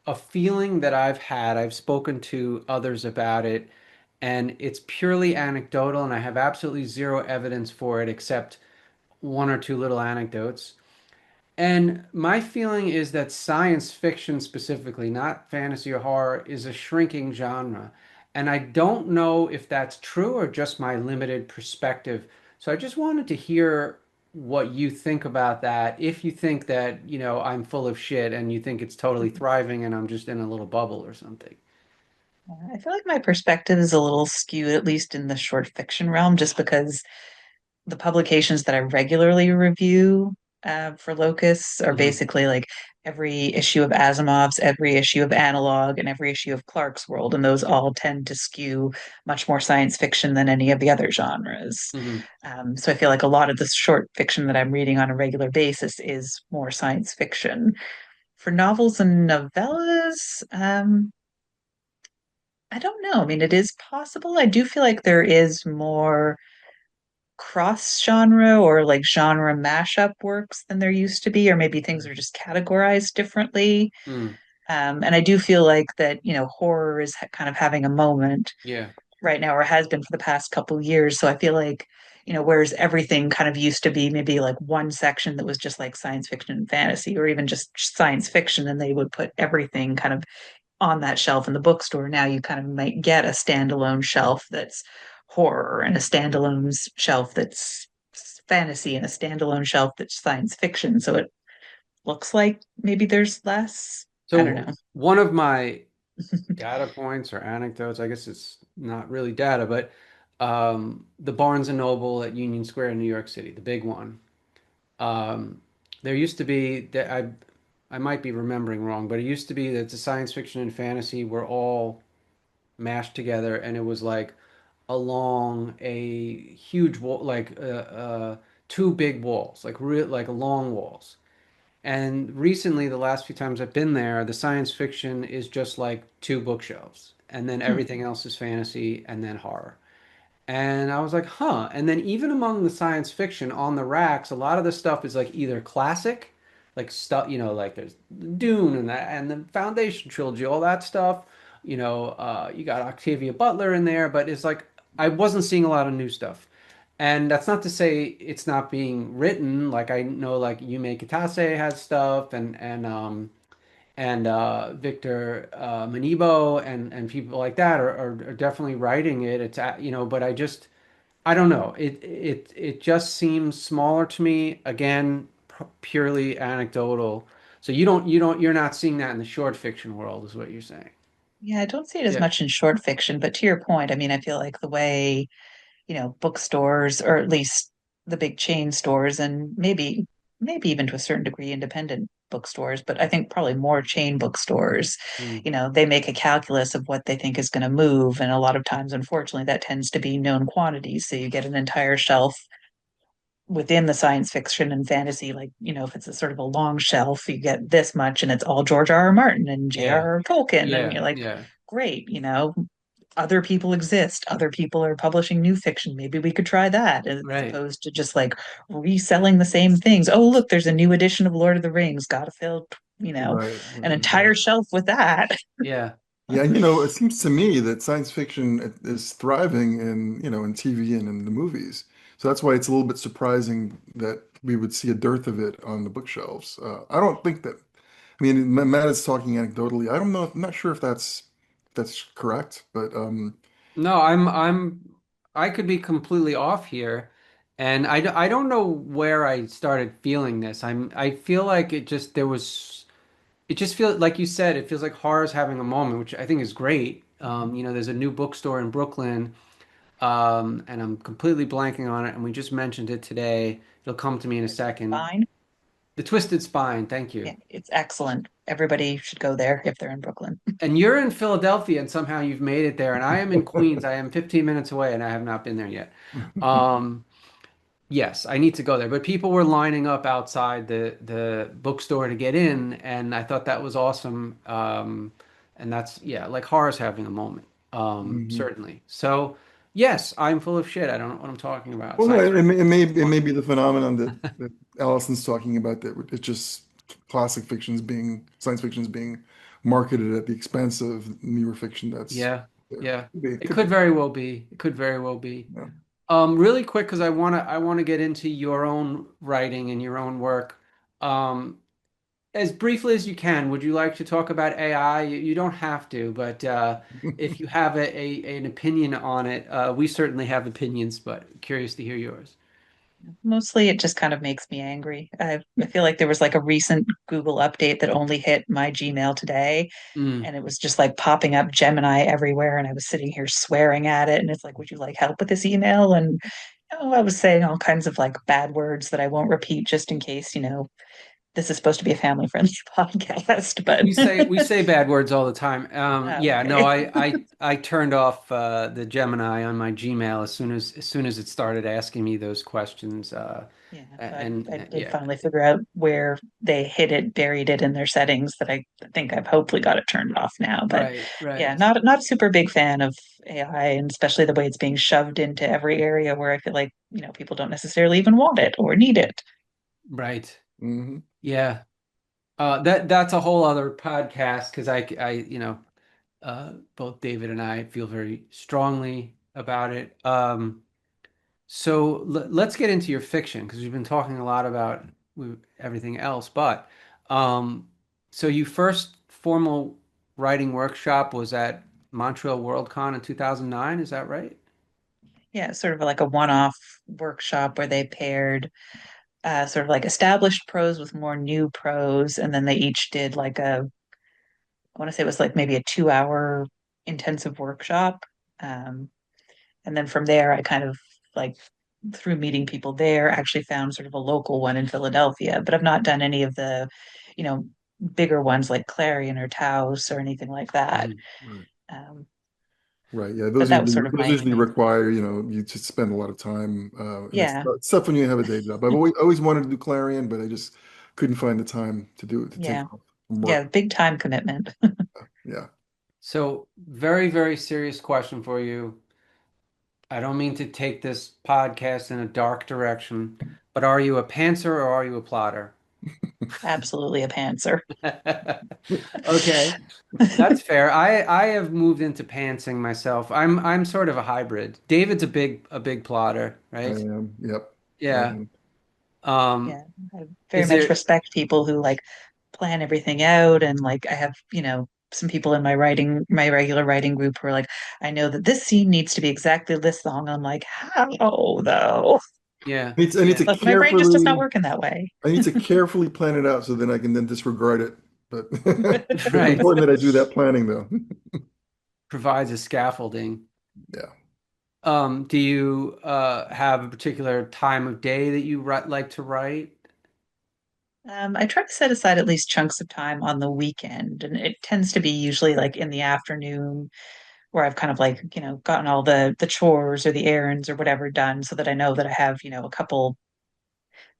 a feeling that I've had. I've spoken to others about it, and it's purely anecdotal, and I have absolutely zero evidence for it except one or two little anecdotes. And my feeling is that science fiction specifically, not fantasy or horror, is a shrinking genre. And I don't know if that's true or just my limited perspective. So I just wanted to hear what you think about that. If you think that, I'm full of shit and you think it's totally thriving and I'm just in a little bubble or something. I feel like my perspective is a little skewed, at least in the short fiction realm, just because the publications that I regularly review for Locus are Hmm. basically like every issue of Asimov's, every issue of Analog, and every issue of Clark's World, and those all tend to skew much more science fiction than any of the other genres. Hmm. So I feel like a lot of the short fiction that I'm reading on a regular basis is more science fiction. For novels and novellas, I don't know. I mean, it is possible. I do feel like there is more cross genre or like genre mashup works than there used to be, or maybe things are just categorized differently. Mm. And I do feel like that, horror is kind of having a moment Yeah. right now, or has been for the past couple of years. So I feel like, whereas everything kind of used to be maybe like one section that was just like science fiction and fantasy, or even just science fiction, and they would put everything kind of on that shelf in the bookstore. Now you kind of might get a standalone shelf that's horror and a standalone shelf that's fantasy and a standalone shelf that's science fiction. So it looks like maybe there's less. I don't So know. one of my data points or anecdotes, I guess it's not really data, but the Barnes and Noble at Union Square in New York City, the big one. Um, there used to be that I might be remembering wrong, but it used to be that the science fiction and fantasy were all mashed together, and it was like along a huge wall, like two big walls, like like long walls. And recently, the last few times I've been there, the science fiction is just like two bookshelves, and then Hmm. everything else is fantasy and then horror. And I was like, huh. And then even among the science fiction on the racks, a lot of the stuff is like either classic, like stuff, like there's Dune and the Foundation trilogy, all that stuff. You got Octavia Butler in there, but it's like I wasn't seeing a lot of new stuff. And that's not to say it's not being written. Like I know like Yume Kitase has stuff and Victor Manibo and people like that are definitely writing it. But I don't know. It just seems smaller to me. Again, purely anecdotal. So you're not seeing that in the short fiction world, is what you're saying. Yeah, I don't see it as Yeah. much in short fiction, but to your point, I mean, I feel like the way, bookstores, or at least the big chain stores, and maybe even to a certain degree independent bookstores, but I think probably more chain bookstores, Mm. they make a calculus of what they think is going to move. And a lot of times, unfortunately, that tends to be known quantities. So you get an entire shelf within the science fiction and fantasy, like, if it's a sort of a long shelf, you get this much and it's all George R. R. Martin and Yeah. J.R.R. Tolkien. And Yeah. you're like, Yeah. great, other people exist. Other people are publishing new fiction. Maybe we could try that, as Right. opposed to just like reselling the same things. Oh, look, there's a new edition of Lord of the Rings. Gotta fill, Right, an right, entire right. shelf with that. Yeah. Yeah, it seems to me that science fiction is thriving in TV and in the movies. So that's why it's a little bit surprising that we would see a dearth of it on the bookshelves. I don't think that, I mean, Matt is talking anecdotally. I don't know, I'm not sure if that's correct, but No, I could be completely off here, and I don't know where I started feeling this. I feel like it just feels like you said, it feels like horror's having a moment, which I think is great. There's a new bookstore in Brooklyn, and I'm completely blanking on it, and we just mentioned it today. It'll come to me in a second. Fine. The Twisted Spine. Thank you. Yeah, it's excellent. Everybody should go there if they're in Brooklyn. And you're in Philadelphia, and somehow you've made it there. And I am in Queens. I am 15 minutes away, and I have not been there yet. Um, yes, I need to go there. But people were lining up outside the bookstore to get in, and I thought that was awesome. And that's yeah, like horror's having a moment. Mhm. Certainly. So yes, I'm full of shit. I don't know what I'm talking about. Well, no, Science it may fiction. be the phenomenon that Allison's talking about, that it's just science fiction's being marketed at the expense of newer fiction that's Yeah, there. yeah. It Could could be. very well be. It could very well be. Yeah. Really quick, because I wanna get into your own writing and your own work. Um, as briefly as you can, would you like to talk about AI? You don't have to, but if you have an opinion on it, we certainly have opinions, but curious to hear yours. Mostly it just kind of makes me angry. I feel like there was like a recent Google update that only hit my Gmail today, Mm, and it was just like popping up Gemini everywhere, and I was sitting here swearing at it, and it's like, would you like help with this email? And I was saying all kinds of like bad words that I won't repeat just in case, this is supposed to be a family friendly podcast, but we say bad words all the time. oh, Yeah, no, okay. I turned off the Gemini on my Gmail as soon as it started asking me those questions. Yeah, so I And did yeah, finally figure out where they hid it, buried it in their settings that I think I've hopefully got it turned off now. But right, yeah, right. not a super big fan of AI, and especially the way it's being shoved into every area where I feel like, people don't necessarily even want it or need it. Right. Hmm. Yeah. That's a whole other podcast because both David and I feel very strongly about it. So let's get into your fiction because we've been talking a lot about everything else. But um, so you first formal writing workshop was at Montreal Worldcon in 2009. Is that right? Yeah, sort of like a one-off workshop where they paired sort of like established pros with more new pros, and then they each did like I want to say it was like maybe a 2-hour intensive workshop. Um, And then from there, I kind of like through meeting people there, actually found sort of a local one in Philadelphia, but I've not done any of the, you know, bigger ones like Clarion or Taos or anything like that. Mhm. Right. Um, Right. Yeah. but that was sort of Those my usually main. require, you to spend a lot of time, and it's Yeah, tough when you have a day job. I've always wanted to do Clarion, but I just couldn't find the time to do it, to take yeah, off from yeah, work. big time commitment. Yeah. So very, very serious question for you. I don't mean to take this podcast in a dark direction, but are you a pantser or are you a plotter? Absolutely a pantser. Okay, that's fair. I have moved into pantsing myself. I'm sort of a hybrid. David's a big plotter, I right? am. Yep. I Yeah. am. Yeah, Um, I very is much there, respect people who like plan everything out, and like I have, some people in my regular writing group who are like, I know that this scene needs to be exactly this long. I'm like, how though? yeah, I need yeah, to Like my brain just does not carefully, work in that way. I need to carefully plan it out so then I can then disregard it. But it's right. important that I do that planning though. Provides a scaffolding. Yeah. Do you have a particular time of day that you like to write? I try to set aside at least chunks of time on the weekend, and it tends to be usually like in the afternoon where I've kind of like, gotten all the chores or the errands or whatever done so that I know that I have, a couple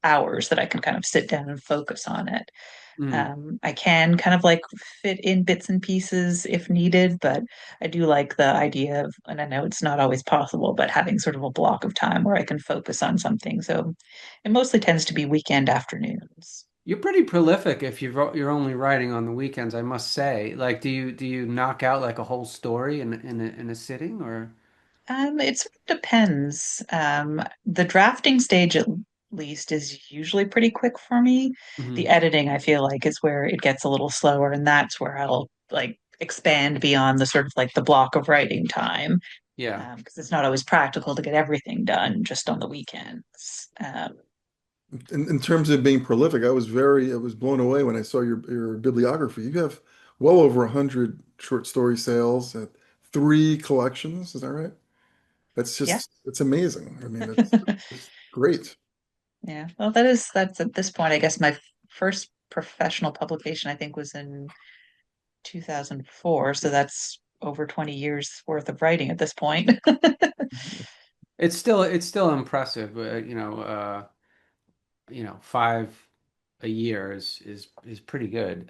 hours that I can kind of sit down and focus on it. Mm. I can kind of like fit in bits and pieces if needed, but I do like the idea of, and I know it's not always possible, but having sort of a block of time where I can focus on something. So it mostly tends to be weekend afternoons. You're pretty prolific if you're only writing on the weekends, I must say. Like, do you knock out like a whole story in a sitting or? It sort of depends. The drafting stage, at least, is usually pretty quick for me. The Mhm. editing, I feel like, is where it gets a little slower, and that's where I'll like expand beyond the sort of like the block of writing time, Yeah. because it's not always practical to get everything done just on the weekends. In terms of being prolific, I was blown away when I saw your bibliography. You have well over 100 short story sales at 3 collections. Is that right? Yeah. It's amazing. I mean, it's great. Yeah. Well, that's at this point, I guess my first professional publication, I think, was in 2004. So that's over 20 years worth of writing at this point. It's still impressive, five a year is pretty good.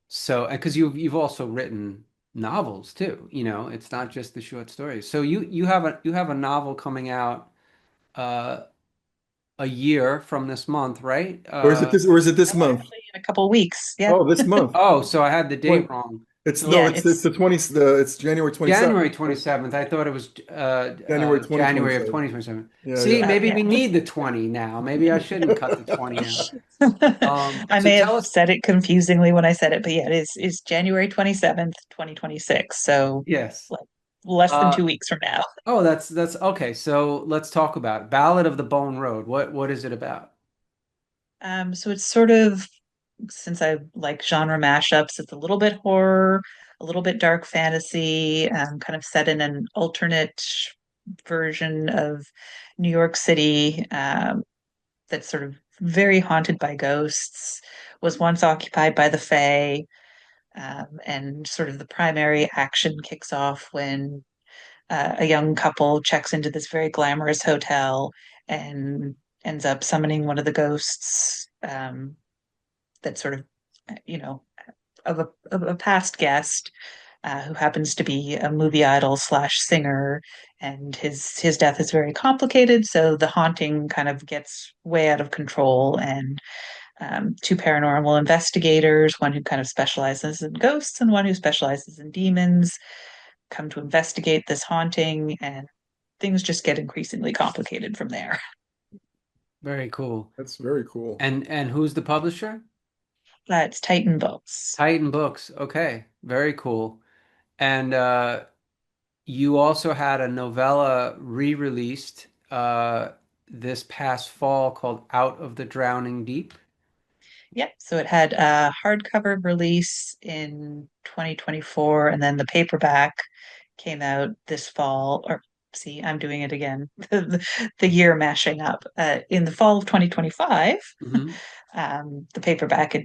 So, because you've also written novels too, it's not just the short stories. So you have a novel coming out uh a year from this month, right? Or is it this? Or is it this Oh, month? actually, in a couple of weeks. Yep. Oh, this month. Oh, so I had the What? date wrong. It's So no. Yeah, It's it's the 20. It's January 27th. January Right? 27th. I thought it was January January of 2027. 2027. Yeah, See, yeah. maybe yeah. we need the 20 now. Maybe I shouldn't cut the 20 out. I So may have tell us, said it confusingly when I said it, but yeah, it is January 27th, 2026. So yes. like less than Uh, 2 weeks from now. oh, that's okay. So let's talk about it. Ballad of the Bone Road. What is it about? So it's sort of, since I like genre mashups, it's a little bit horror, a little bit dark fantasy, kind of set in an alternate version of New York City, that's sort of very haunted by ghosts, was once occupied by the Fae, and sort of the primary action kicks off when a young couple checks into this very glamorous hotel and ends up summoning one of the ghosts, that sort of, you know, of a past guest, who happens to be a movie idol slash singer, and his death is very complicated. So the haunting kind of gets way out of control, and two paranormal investigators, one who kind of specializes in ghosts and one who specializes in demons, come to investigate this haunting, and things just get increasingly complicated from there. Very cool. That's very cool. And who's the publisher? It's Titan Books. Titan Books. Okay, very cool. And you also had a novella re-released this past fall called Out of the Drowning Deep. Yep. So it had a hardcover release in 2024, and then the paperback came out this fall. Or see, I'm doing it again. The year mashing up. In the fall of 2025, Hmm. the paperback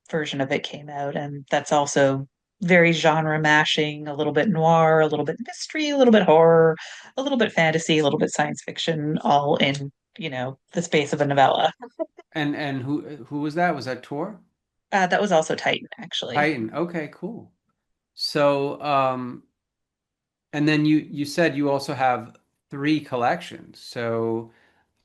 version of it came out, and that's also very genre mashing, a little bit noir, a little bit mystery, a little bit horror, a little bit fantasy, a little bit science fiction, all in, the space of a novella. And who was that? Was that Tor? That was also Titan, actually. Titan. Okay, cool. So, and then you said you also have three collections. So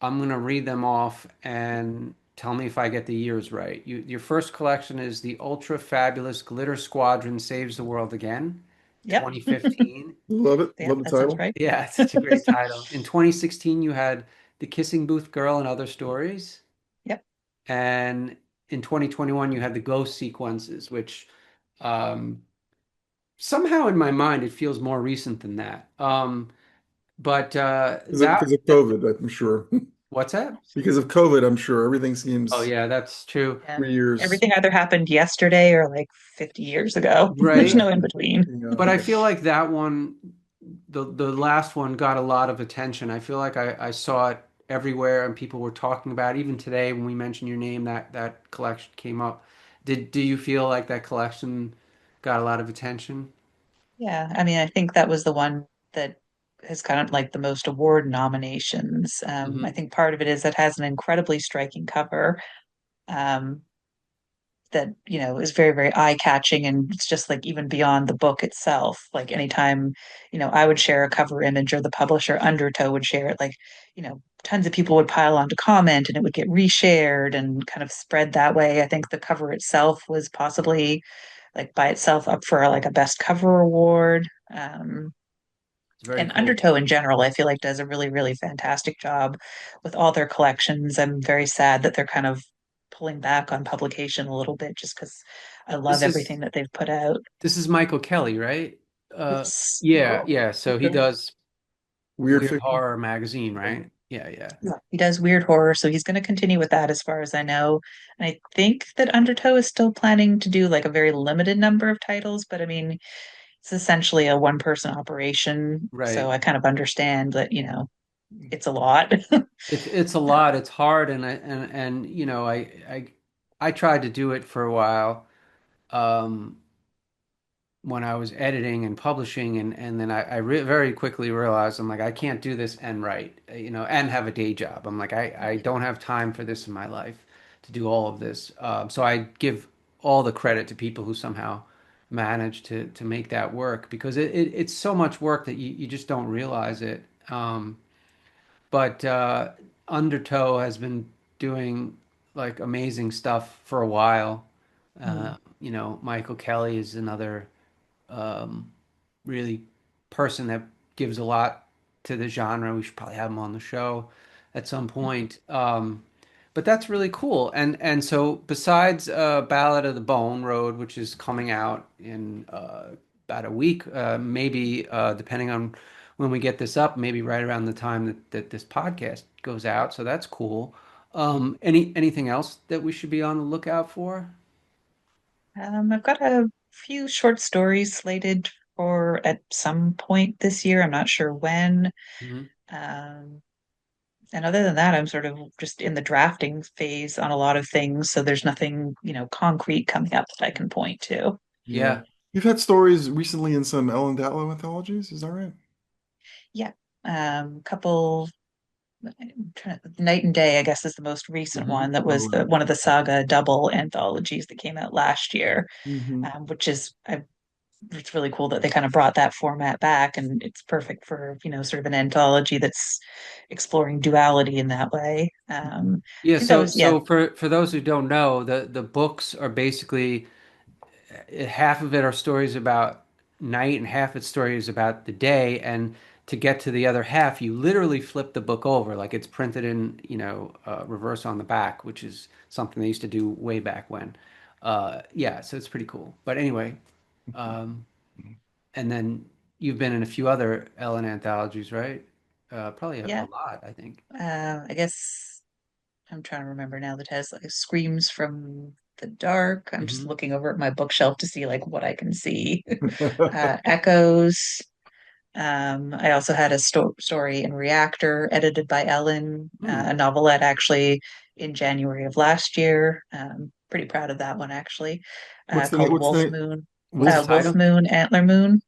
I'm gonna read them off and tell me if I get the years right. Your first collection is the Ultra Fabulous Glitter Squadron Saves the World Again, Yep. 2015. Love it. Yeah, Love the that sounds title. right. Yeah, it's such a great title. In 2016, you had The Kissing Booth Girl and Other Stories. Yep. And in 2021, you had The Ghost Sequences, which um, somehow in my mind it feels more recent than that. But Because of COVID, I'm sure. what's that? Because of COVID, I'm sure everything Oh seems yeah, that's true. Yeah. 3 years. Everything either happened yesterday or like 50 years ago. There's Right. no in between. Yeah. But I feel like that one, the last one got a lot of attention. I feel like I saw it everywhere and people were talking about it. Even today when we mentioned your name, that collection came up. Do you feel like that collection got a lot of attention? Yeah, I mean, I think that was the one that has kind of like the most award nominations. I Hmm. think part of it is it has an incredibly striking cover, um, that, is very, very eye-catching, and it's just like even beyond the book itself. Like anytime, I would share a cover image or the publisher Undertow would share it, like, tons of people would pile on to comment and it would get reshared and kind of spread that way. I think the cover itself was possibly like by itself up for like a best cover award. It's very And cool. Undertow in general, I feel like does a really, really fantastic job with all their collections. I'm very sad that they're kind of pulling back on publication a little bit just because I love This is everything that they've put out. this is Michael Kelly, right? Yes. Yeah, Oh, yeah. So he okay. does Weird Weird fiction. Horror magazine, right? Yeah, yeah. Yeah. He does weird horror, so he's going to continue with that as far as I know. And I think that Undertow is still planning to do like a very limited number of titles, but I mean, it's essentially a one person operation. So Right. I kind of understand that, it's a lot. It's a lot. It's hard, and I and I tried to do it for a while. Um, when I was editing and publishing, and then I very quickly realized I'm like I can't do this and write, and have a day job. I'm like I don't have time for this in my life to do all of this. So I give all the credit to people who somehow manage to make that work because it's so much work that you just don't realize it. But Undertow has been doing like amazing stuff for a while. Mm. Michael Kelly is another um, really person that gives a lot to the genre. We should probably have him on the show at some point. But that's really cool. And so besides Ballad of the Bone Road, which is coming out in about a week, maybe depending on when we get this up, maybe right around the time that this podcast goes out. So that's cool. Anything else that we should be on the lookout for? I've got a few short stories slated for at some point this year. I'm not sure when. Mhm. Um, and other than that, I'm sort of just in the drafting phase on a lot of things. So there's nothing, concrete coming up that I can point to. Yeah. Yeah. You've had stories recently in some Ellen Datlow anthologies, is that right? Yeah. Couple Night and Day, I guess, is the most recent Hmm. one that Oh, was right. one of the Saga double anthologies that came out last year, Hmm. which is it's really cool that they kind of brought that format back, and it's perfect for, sort of an anthology that's exploring duality in that way. I Yeah, think that so was, yeah. so for those who don't know, the books are basically half of it are stories about night and half its stories about the day. And to get to the other half, you literally flip the book over, like it's printed in, reverse on the back, which is something they used to do way back when. Yeah, so it's pretty cool. But anyway, um, and then you've been in a few other Ellen anthologies, right? Probably a Yeah. lot, I think. I guess I'm trying to remember now. That has like Screams from the Dark. I'm just Hmm. looking over at my bookshelf to see like what I can see. Echoes. I also had a story in Reactor edited by Ellen, Hmm. a novelette actually in January of last year. Pretty proud of that one actually, What's the name? called What's the Wolf name? Moon. What's the Wolf Wolf title? Moon, Antler Moon.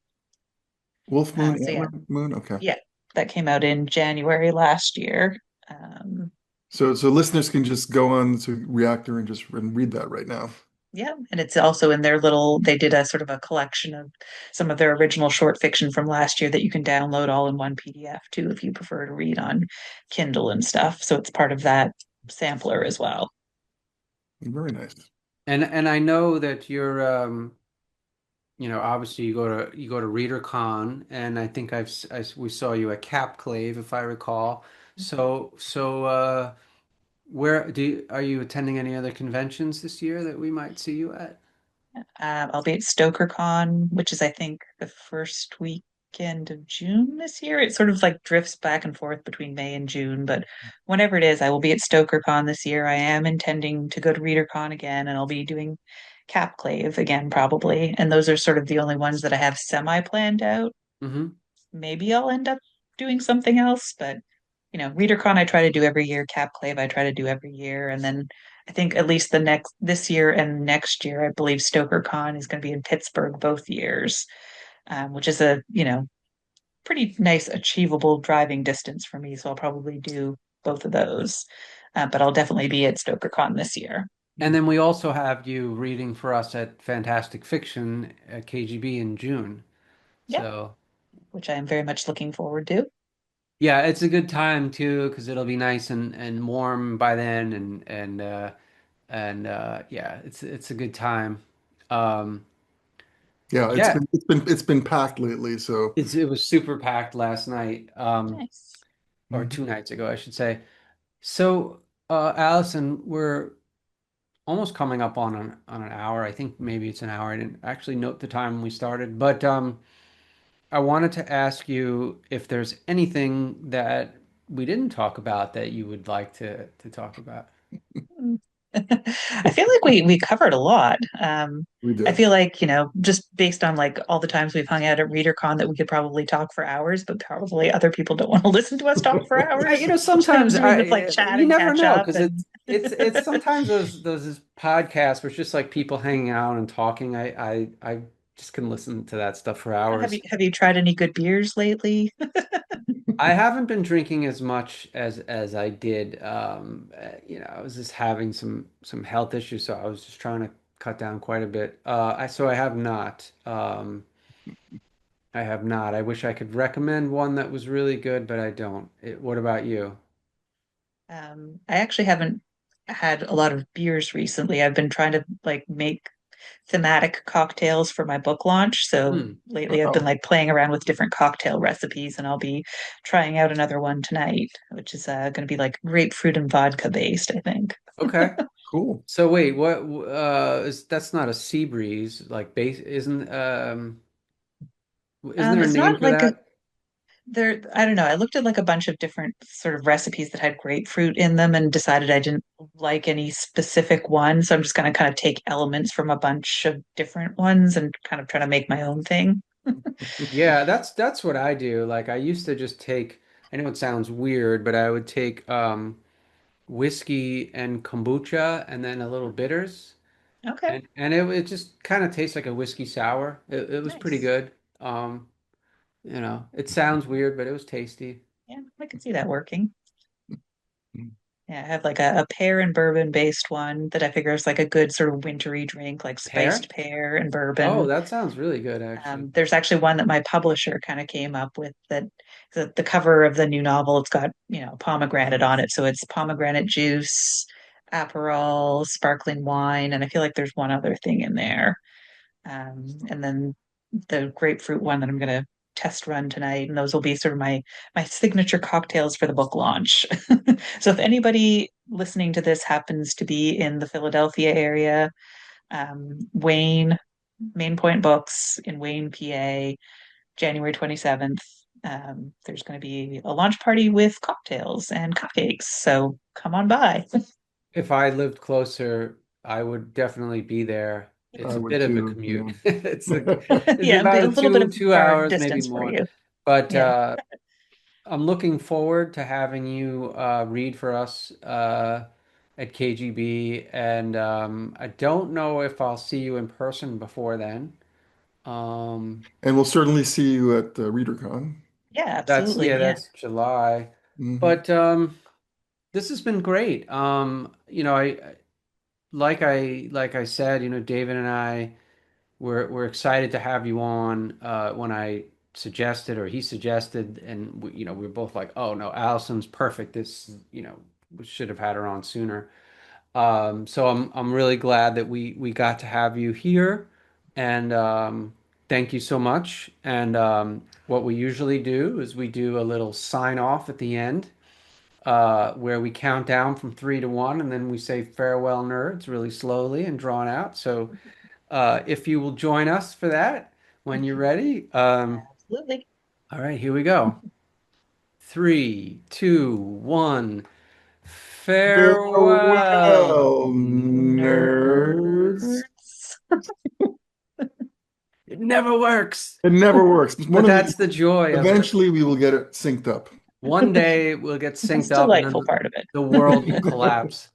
Wolf Moon, So yeah, Antler Moon. Okay. yeah, that came out in January last year. Um, So listeners can just go on to Reactor and just read that right now. Yeah, and it's also in their they did a sort of a collection of some of their original short fiction from last year that you can download all in one PDF too, if you prefer to read on Kindle and stuff. So it's part of that sampler as well. Very nice. And I know that you're obviously you go to ReaderCon, and I think we saw you at Capclave, if I recall. So are you attending any other conventions this year that we might see you at? I'll be at StokerCon, which is I think the first weekend of June this year. It sort of like drifts back and forth between May and June, but whenever it is, I will be at StokerCon this year. I am intending to go to ReaderCon again, and I'll be doing Capclave again probably. And those are sort of the only ones that I have semi planned out. Hmm. Maybe I'll end up doing something else, but ReaderCon I try to do every year, Capclave I try to do every year, and then I think at least the next this year and next year, I believe StokerCon is going to be in Pittsburgh both years, which is a pretty nice achievable driving distance for me. So I'll probably do both of those, but I'll definitely be at StokerCon this year. And then we also have you reading for us at Fantastic Fiction at KGB in June. Yep, So which I am very much looking forward to. yeah, it's a good time too because it'll be nice and warm by then, and yeah, it's a good time. Um, Yeah, it's yeah, been packed lately. So it was super packed last night, Nice. or mhm. 2 nights ago, I should say. So, Allison, we're almost coming up on an hour. I think maybe it's an hour. I didn't actually note the time we started, but I wanted to ask you if there's anything that we didn't talk about that you would like to talk about. I feel like we covered a lot. We I did. feel like, just based on like all the times we've hung out at Readercon that we could probably talk for hours, but probably other people don't want to listen to us talk for Yeah, hours. So sometimes we just like chat you and never catch know up because and it's sometimes those podcasts where it's just like people hanging out and talking. I just can listen to that stuff for have you hours. have you tried any good beers lately? I haven't been drinking as much as I did. I was just having some health issues, so I was just trying to cut down quite a bit. I have not. I have not. I wish I could recommend one that was really good, but I don't. What about you? I actually haven't had a lot of beers recently. I've been trying to like make thematic cocktails for my book launch. So Hmm. lately I've been Oh, like playing around with different cocktail recipes and I'll be trying out another one tonight, which is going to be like grapefruit and vodka based, I think. Okay. cool. So wait, what is that's not a sea breeze like base isn't there a It's name not for like a that? there, I don't know. I looked at like a bunch of different sort of recipes that had grapefruit in them and decided I didn't like any specific one. So I'm just going to kind of take elements from a bunch of different ones and kind of try to make my own thing. Yeah, that's what I do. Like I used to just take, I know it sounds weird, but I would take whiskey and kombucha and then a little bitters. Okay, And it just kind of tastes like a whiskey sour. It was pretty nice. good. It sounds weird, but it was tasty. Yeah, I can see that working. Yeah, I have like a pear and bourbon based one that I figure is like a good sort of wintry drink, like spiced Pear? pear and Oh, bourbon. that sounds really good, actually. There's actually one that my publisher kind of came up with that the cover of the new novel, it's got, pomegranate on it. So it's pomegranate juice, Aperol, sparkling wine, and I feel like there's one other thing in there. And then the grapefruit one that I'm going to test run tonight, and those will be sort of my signature cocktails for the book launch. So if anybody listening to this happens to be in the Philadelphia area, Wayne, Main Point Books in Wayne, PA, January 27th. There's going to be a launch party with cocktails and cupcakes. So come on by. If I lived closer, I would definitely be there. It's I a would bit of a too. commute. Yeah. It's Yeah, about a a little bit two of hard hours, maybe distance for more. you. But Yeah. I'm looking forward to having you read for us at KGB, and I don't know if I'll see you in person before then. Um, And we'll certainly see you at Readercon. Yeah, absolutely. Yeah. that's July. Hmm. But this has been great. Like I said, David and I we're excited to have you on. When I suggested or he suggested, and we were both like, oh no, Allison's perfect. This, we should have had her on sooner. So I'm really glad that we got to have you here, and thank you so much. And what we usually do is we do a little sign off at the end, where we count down from 3 to 1, and then we say farewell, nerds, really slowly and drawn out. So if you will join us for that when you're ready. Absolutely. All right, here we go. 3, 2, 1. Farewell, Farewell, nerds. Nerds. it never works, It never works. but that's the joy of it. Eventually we will get it synced up. One day we'll get That's synced the up, and then delightful part of it. the world will collapse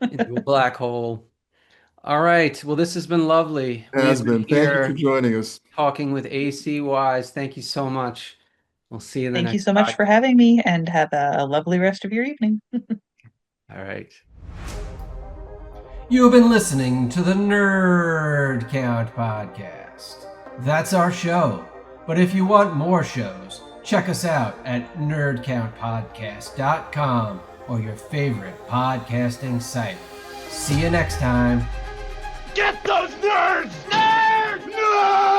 into a black hole. All right. Well, this has been lovely. We Has have been been. Thank you for here joining us. talking with AC Wise. Thank you so much. We'll see you in the Thank you next so much for podcast. having me and have a lovely rest of your evening. All right. You have been listening to the Nerd Count Podcast. That's our show. But if you want more shows, check us out at nerdcountpodcast.com or your favorite podcasting site. See you next time. Get those nerds! Nerds! Nerds!